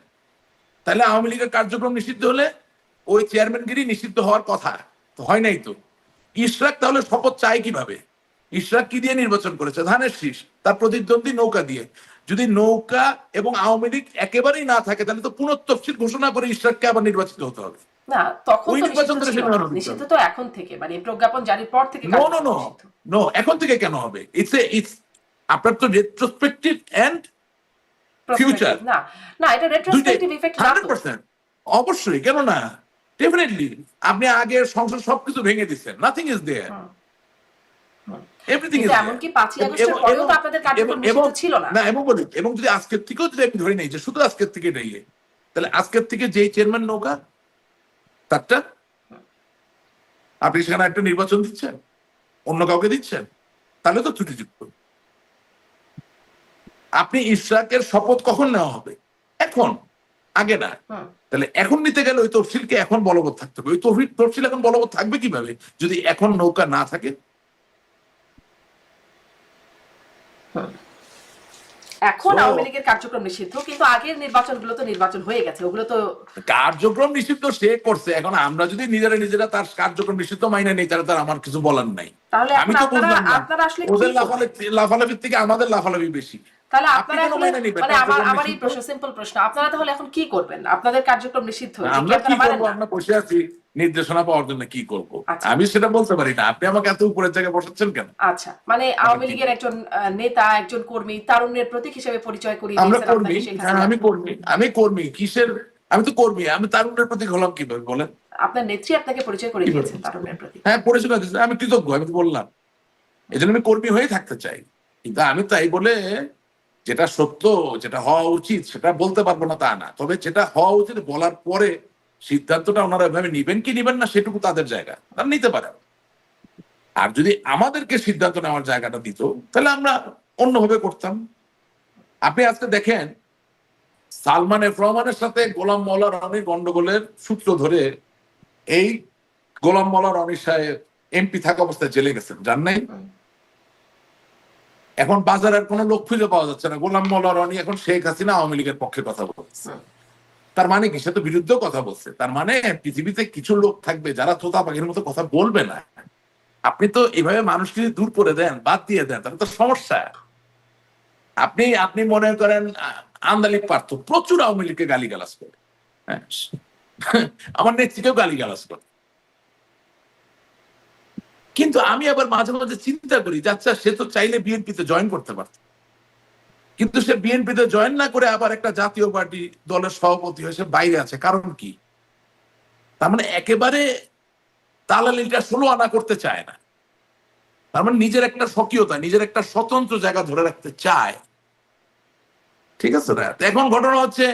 তাহলে আওয়ামী লীগের কার্যক্রম নিষিদ্ধ হলে ওই চেয়ারম্যানগিরি নিষিদ্ধ হওয়ার কথা, তো হয় নাই তো। ইশরাক তাহলে শপথ চায় কিভাবে? ইশরাক কি দিয়ে নির্বাচন করেছে? ধানের শীষ, তার প্রতিদ্বন্দ্বী নৌকা দিয়ে। যদি নৌকা এবং আওয়ামী লীগ একেবারেই না থাকে তাহলে তো পুনঃতফসিল ঘোষণা করে ইশরাককে আবার নির্বাচিত হতে হবে। না, তখন ওই তো নির্বাচন নিষিদ্ধ তো এখন থেকে, মানে প্রজ্ঞাপন জারির পর থেকে। নো, এখন থেকে কেন হবে? ইটস আপনার তো রেট্রোস্পেক্টিভ এন্ড ফিউচার। না না, এটা রেট্রোস্পেক্টিভ ইফেক্ট না তো। 100% অবশ্যই, কেন না? ডেফিনেটলি। আপনি আগের সংসদ সবকিছু ভেঙে দিচ্ছেন, nothing is there, everything is there. এমনকি 5ই আগস্টের পরেও তো আপনাদের কার্যক্রম নিষিদ্ধ ছিল না। না, এবং যদি আজকের থেকেও যদি আমি ধরে নেই যে শুধু আজকের থেকে নেই, তাহলে আজকের থেকে যেই চেয়ারম্যান নৌকা তারটা আপনি সেখানে একটা নির্বাচন দিচ্ছেন, অন্য কাউকে দিচ্ছেন, তাহলে তো ত্রুটিযুক্ত। আপনি ইশরাকের শপথ কখন নেওয়া হবে? এখন, আগে না। তাহলে এখন নিতে গেলে ওই তফসিলকে এখন বলবৎ থাকতে হবে। ওই তফসিল এখন বলবৎ থাকবে কিভাবে যদি এখন নৌকা না থাকে? এখন আওয়ামী লীগের কার্যক্রম নিষিদ্ধ, কিন্তু আগের নির্বাচনগুলো তো নির্বাচন হয়ে গেছে, ওগুলো তো কার্যক্রম নিষিদ্ধ সে করছে। এখন আমরা যদি নিজেরা তার কার্যক্রম নিষিদ্ধ মাইনে নেই, তাহলে তার আমার কিছু বলার নাই। তাহলে আমি তো বুঝলাম না, আপনারা আসলে ওদের লাফালাফির থেকে আমাদের লাফালাফি বেশি। তাহলে আপনারা মানে আমার এই প্রশ্ন, সিম্পল প্রশ্ন, আপনারা তাহলে এখন কি করবেন? আপনাদের কার্যক্রম নিষিদ্ধ, আমরা কি করবো? আমরা বসে আছি নির্দেশনা পাওয়ার জন্য, কি করব আমি সেটা বলতে পারি না। আপনি আমাকে এত উপরের জায়গায় বসাচ্ছেন কেন? আচ্ছা, মানে আওয়ামী লীগের একজন নেতা, একজন কর্মী, তারুণ্যের প্রতীক হিসেবে পরিচয় করিয়ে দিয়েছেন। আমি কর্মী কিসের? আমি তো কর্মী, আমি তারুণ্যের প্রতীক হলাম কিভাবে বলেন? আপনার নেত্রী আপনাকে পরিচয় করে দিয়েছেন তারুণ্যের প্রতি। হ্যাঁ, পরিচয় দিয়েছে, আমি কৃতজ্ঞ, আমি তো বললাম এই জন্য আমি কর্মী হয়ে থাকতে চাই। কিন্তু আমি তাই বলে যেটা সত্য, যেটা হওয়া উচিত সেটা বলতে পারবো না তা না, তবে যেটা হওয়া উচিত বলার পরে সিদ্ধান্তটা ওনারা এভাবে নিবেন কি নিবেন না সেটুকু তাদের জায়গা, তারা নিতে পারে। আর যদি আমাদেরকে সিদ্ধান্ত নেওয়ার জায়গাটা দিত তাহলে আমরা অন্যভাবে করতাম। আপনি আজকে দেখেন সালমান এফ রহমানের সাথে গোলাম মওলা রনির গন্ডগোলের সূত্র ধরে এই গোলাম মওলা রনি সাহেব এমপি থাকা অবস্থায় জেলে গেছেন, জান নাই? এখন বাজারের কোনো লোক খুঁজে পাওয়া যাচ্ছে না, গোলাম মওলা রনি এখন শেখ হাসিনা আওয়ামী লীগের পক্ষে কথা বলছে। তার মানে কি? সে তো বিরুদ্ধেও কথা বলছে। তার মানে পৃথিবীতে কিছু লোক থাকবে যারা তোতা পাখির মতো কথা বলবে না। আপনি তো এইভাবে মানুষকে দূর করে দেন, বাদ দিয়ে দেন, তাহলে তো সমস্যা। আপনি মনে করেন আন্দালিক পার্থ প্রচুর আওয়ামী লীগকে গালিগালাজ করে, হ্যাঁ, আমার নেত্রীকেও গালিগালাজ করে। কিন্তু আমি আবার মাঝে মাঝে চিন্তা করি যে আচ্ছা, সে তো চাইলে বিএনপিতে জয়েন করতে পারত, কিন্তু সে বিএনপিতে জয়েন না করে আবার একটা জাতীয় পার্টি দলের সভাপতি হয়ে সে বাইরে আছে, কারণ কি? তার মানে একেবারে দালালিটা 16 আনা করতে চায় না। তার মানে নিজের একটা স্বকীয়তা, নিজের একটা স্বতন্ত্র জায়গা ধরে রাখতে চায়। ঠিক আছে না? এখন ঘটনা হচ্ছে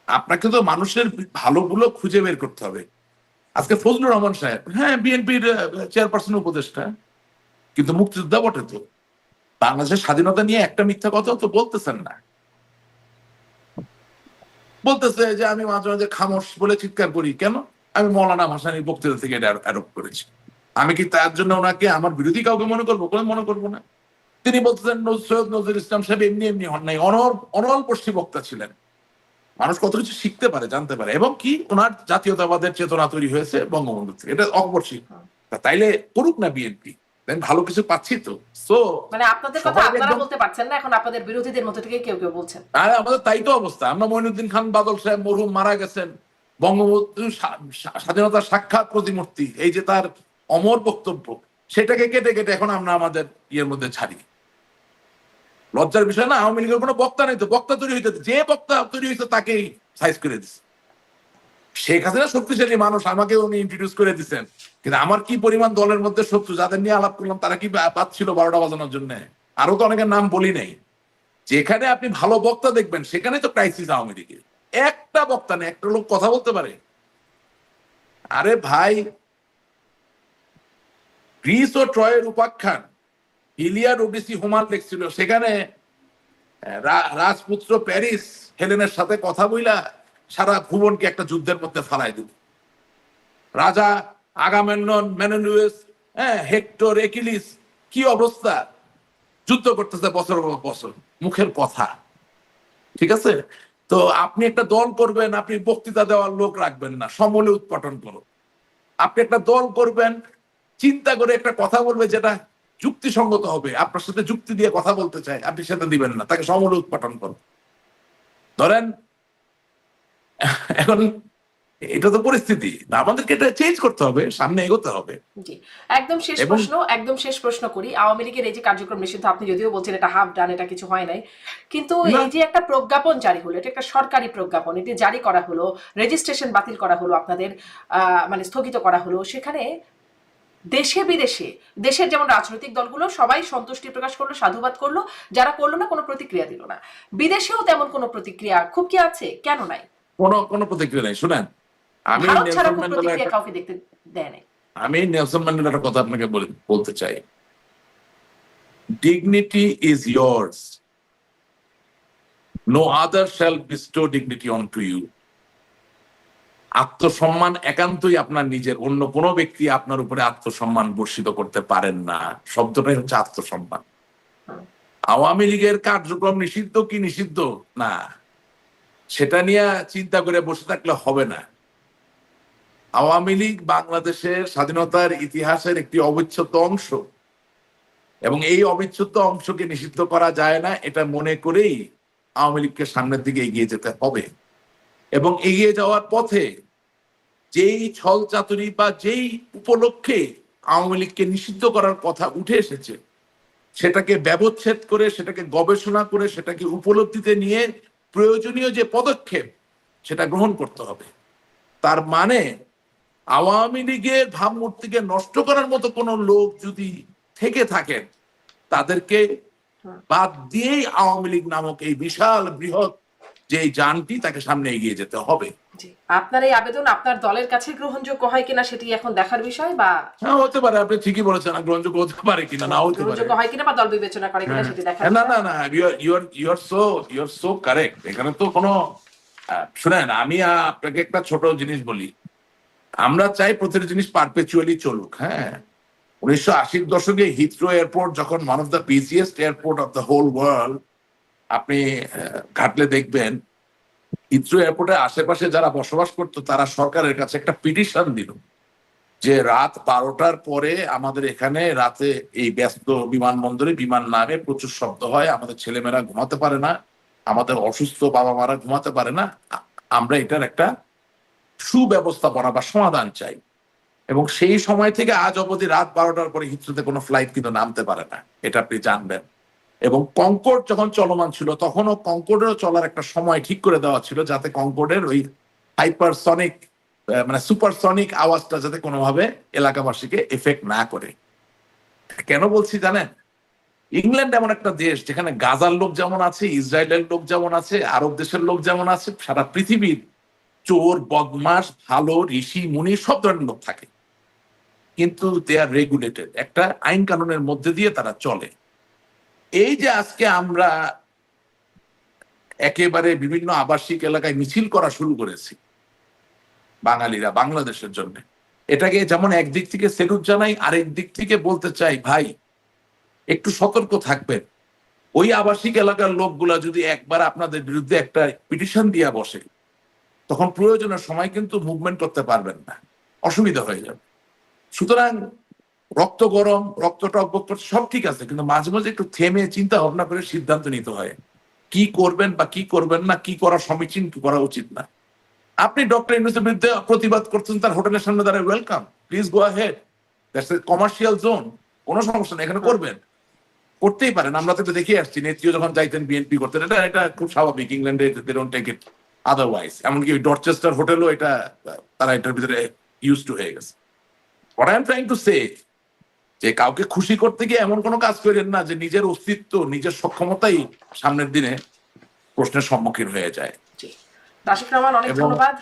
আপনাকে তো মানুষের ভালোগুলো খুঁজে বের করতে হবে। আজকে ফজলুর রহমান সাহেব, হ্যাঁ, বিএনপির চেয়ারপারসন উপদেষ্টা, কিন্তু মুক্তিযোদ্ধা বটে তো। বাংলাদেশের স্বাধীনতা নিয়ে একটা মিথ্যা কথা তো বলতেছেন না। বলতেছে যে আমি মাঝে মাঝে খামোশ বলে চিৎকার করি, কেন? আমি মৌলানা ভাসানীর বক্তৃতা থেকে এটা অ্যাডপ্ট করেছি। আমি কি তার জন্য ওনাকে আমার বিরোধী কাউকে মনে করবো? কোনো মনে করবো না। তিনি বলতেছেন সৈয়দ নজরুল ইসলাম সাহেব এমনি এমনি হন নাই, অনল্পর্ষী বক্তা ছিলেন। মানুষ কত কিছু শিখতে পারে, জানতে পারে, এবং কি ওনার জাতীয়তাবাদের চেতনা তৈরি হয়েছে বঙ্গবন্ধু থেকে, এটা অপর্ষী। তাইলে করুক না বিএনপি, ভালো কিছু পাচ্ছি তো। সো মানে আপনাদের কথা আপনারা বলতে পারছেন না, এখন আপনাদের বিরোধীদের মধ্যে থেকে কেউ কেউ বলছেন। আর আমাদের তাই তো অবস্থা। আমরা মঈনুদ্দিন খান বাদল সাহেব মরহুম মারা গেছেন, বঙ্গবন্ধু স্বাধীনতার সাক্ষাৎ প্রতিমূর্তি, এই যে তার অমর বক্তব্য, সেটাকে কেটে কেটে এখন আমরা আমাদের ইয়ের মধ্যে ছাড়ি। লজ্জার বিষয় না? আওয়ামী লীগের কোনো বক্তা নেই তো, বক্তা তৈরি হইতে, যে বক্তা তৈরি হইতে তাকেই সাইজ করে দিচ্ছে। শেখ হাসিনা শক্তিশালী মানুষ, আমাকে উনি ইন্ট্রোডিউস করে দিচ্ছেন, কিন্তু আমার কি পরিমাণ দলের মধ্যে শত্রু, যাদের নিয়ে আলাপ করলাম তারা কি পাচ্ছিল 12টা বাজানোর জন্য। আরো তো অনেকের নাম বলি নাই। যেখানে আপনি ভালো বক্তা দেখবেন সেখানে তো ক্রাইসিস আওয়ামী লীগের। একটা বক্তা নেই, একটা লোক কথা বলতে পারে। আরে ভাই, গ্রিস ও ট্রয়ের উপাখ্যান, ইলিয়াড ওডিসি হোমার লেখছিল, সেখানে রাজপুত্র প্যারিস হেলেনের সাথে কথা বইলা সারা ভুবনকে একটা যুদ্ধের মধ্যে ফালাই দিল। রাজা আগামেমনন, মেনেলিউস, হ্যাঁ, হেক্টর, একিলিস, কি অবস্থা, যুদ্ধ করতেছে বছর পর বছর, মুখের কথা। ঠিক আছে? তো আপনি একটা দল করবেন, আপনি বক্তৃতা দেওয়ার লোক রাখবেন না, সমূলে উৎপাটন করো। আপনি একটা দল করবেন, চিন্তা করে একটা কথা বলবে যেটা যুক্তিসঙ্গত হবে, আপনার সাথে যুক্তি দিয়ে কথা বলতে চায়, আপনি সেটা দিবেন না, তাকে সমূলে উৎপাটন করো। ধরেন এখন এটা তো পরিস্থিতি, আমাদেরকে এটা চেঞ্জ করতে হবে, সামনে এগোতে হবে। জি, একদম শেষ প্রশ্ন করি। আওয়ামী লীগের এই যে কার্যক্রম নিষিদ্ধ, আপনি যদিও বলছেন এটা হাফ ডান, এটা কিছু হয় নাই, কিন্তু এই যে একটা প্রজ্ঞাপন জারি হলো, এটা একটা সরকারি প্রজ্ঞাপন, এটি জারি করা হলো, রেজিস্ট্রেশন বাতিল করা হলো, আপনাদের মানে স্থগিত করা হলো, সেখানে দেশে বিদেশে, দেশের যেমন রাজনৈতিক দলগুলো সবাই সন্তুষ্টি প্রকাশ করলো, সাধুবাদ করলো, যারা করলো না কোনো প্রতিক্রিয়া দিল না। বিদেশেও তেমন কোনো প্রতিক্রিয়া খুব কি আছে, কেন নাই? কোনো প্রতিক্রিয়া নেই। শুনেন, আমি নেলসন ম্যান্ডেলার কথা আপনাকে বলতে চাই। Dignity is yours, no other shall bestow dignity on to you. আত্মসম্মান একান্তই আপনার নিজের, অন্য কোনো ব্যক্তি আপনার উপরে আত্মসম্মান বর্ষিত করতে পারেন না। শব্দটাই হচ্ছে আত্মসম্মান। আওয়ামী লীগের কার্যক্রম নিষিদ্ধ কি নিষিদ্ধ না, সেটা নিয়ে চিন্তা করে বসে থাকলে হবে না। আওয়ামী লীগ বাংলাদেশের স্বাধীনতার ইতিহাসের একটি অবিচ্ছেদ্য অংশ, এবং এই অবিচ্ছেদ্য অংশকে নিষিদ্ধ করা যায় না, এটা মনে করেই আওয়ামী লীগকে সামনের দিকে এগিয়ে যেতে হবে। এবং এগিয়ে যাওয়ার পথে যেই ছল চাতুরি বা যেই উপলক্ষে আওয়ামী লীগকে নিষিদ্ধ করার কথা উঠে এসেছে, সেটাকে ব্যবচ্ছেদ করে, সেটাকে গবেষণা করে, সেটাকে উপলব্ধিতে নিয়ে প্রয়োজনীয় যে পদক্ষেপ সেটা গ্রহণ করতে হবে। তার মানে আওয়ামী লীগের ভাবমূর্তিকে নষ্ট করার মতো কোনো লোক যদি থেকে থাকেন, তাদেরকে বাদ দিয়েই আওয়ামী লীগ নামক এই বিশাল বৃহৎ যে যানটি তাকে সামনে এগিয়ে যেতে হবে। জি, আপনার এই আবেদন আপনার দলের কাছে গ্রহণযোগ্য হয় কিনা সেটি এখন দেখার বিষয়, বা হ্যাঁ, হতে পারে, আপনি ঠিকই বলেছেন, গ্রহণযোগ্য হতে পারে কিনা, না হতে পারে। গ্রহণযোগ্য হয় কিনা বা দল বিবেচনা করে কিনা সেটি দেখার না বিষয়। না না, ইউ আর সো কারেক্ট। এখানে তো কোনো শুনেন, আমি আপনাকে একটা ছোট জিনিস বলি। আমরা চাই প্রতিটি জিনিস পারপেচুয়ালি চলুক। হ্যাঁ, 1980-র দশকে হিথ্রো এয়ারপোর্ট যখন one of the biggest airport of the whole world, আপনি ঘাটলে দেখবেন হিথ্রো এয়ারপোর্টের আশেপাশে যারা বসবাস করতো তারা সরকারের কাছে একটা পিটিশন দিল যে রাত 12টার পরে আমাদের এখানে রাতে এই ব্যস্ত বিমানবন্দরে বিমান নামে প্রচুর শব্দ হয়, আমাদের ছেলেমেয়েরা ঘুমাতে পারে না, আমাদের অসুস্থ বাবা মারা ঘুমাতে পারে না, আমরা এটার একটা সুব্যবস্থাপনা বা সমাধান চাই। এবং সেই সময় থেকে আজ অবধি রাত 12টার পরে হিথ্রোতে কোনো ফ্লাইট কিন্তু নামতে পারে না, এটা আপনি জানবেন। এবং কনকর্ড যখন চলমান ছিল তখনও কনকর্ডেরও চলার একটা সময় ঠিক করে দেওয়া ছিল, যাতে কনকর্ডের ওই হাইপারসনিক মানে সুপারসনিক আওয়াজটা যাতে কোনোভাবে এলাকাবাসীকে এফেক্ট না করে। কেন বলছি জানেন? ইংল্যান্ড এমন একটা দেশ যেখানে গাজার লোক যেমন আছে, ইসরায়েলের লোক যেমন আছে, আরব দেশের লোক যেমন আছে, সারা পৃথিবীর চোর বদমাস ভালো ঋষি মুনি সব ধরনের লোক থাকে, কিন্তু দে আর রেগুলেটেড, একটা আইন কানুনের মধ্যে দিয়ে তারা চলে। এই যে আজকে আমরা একেবারে বিভিন্ন আবাসিক এলাকায় মিছিল করা শুরু করেছি বাঙালিরা বাংলাদেশের জন্য, এটাকে যেমন একদিক থেকে সেলুট জানাই, আরেক দিক থেকে বলতে চাই ভাই একটু সতর্ক থাকবেন। ওই আবাসিক এলাকার লোকগুলা যদি একবার আপনাদের বিরুদ্ধে একটা পিটিশন দিয়ে বসে, তখন প্রয়োজনের সময় কিন্তু মুভমেন্ট করতে পারবেন না, অসুবিধা হয়ে যাবে। সুতরাং রক্ত গরম, রক্ত টকবক করছে সব ঠিক আছে, কিন্তু মাঝে মাঝে একটু থেমে চিন্তা ভাবনা করে সিদ্ধান্ত নিতে হয় কি করবেন বা কি করবেন না, কি করা সমীচীন, কি করা উচিত না। আপনি ডক্টর ইউনূসের বিরুদ্ধে প্রতিবাদ করছেন তার হোটেলের সামনে দাঁড়ায়, welcome, please go ahead, that's a commercial zone, কোনো সমস্যা নেই, এখানে করবেন, করতেই পারেন। আমরা তো দেখে আসছি নেত্রীও যখন যাইতেন বিএনপি করতেন, এটা এটা খুব স্বাভাবিক, ইংল্যান্ডে they don't take it otherwise. এমনকি ডরচেস্টার হোটেলও এটা তারা এটার ভিতরে ইউজ টু হয়ে গেছে। What I am trying to say, যে কাউকে খুশি করতে গিয়ে এমন কোনো কাজ করেন না যে নিজের অস্তিত্ব নিজের সক্ষমতাই সামনের দিনে প্রশ্নের সম্মুখীন হয়ে যায়। জি, রাশিদ রহমান, অনেক ধন্যবাদ।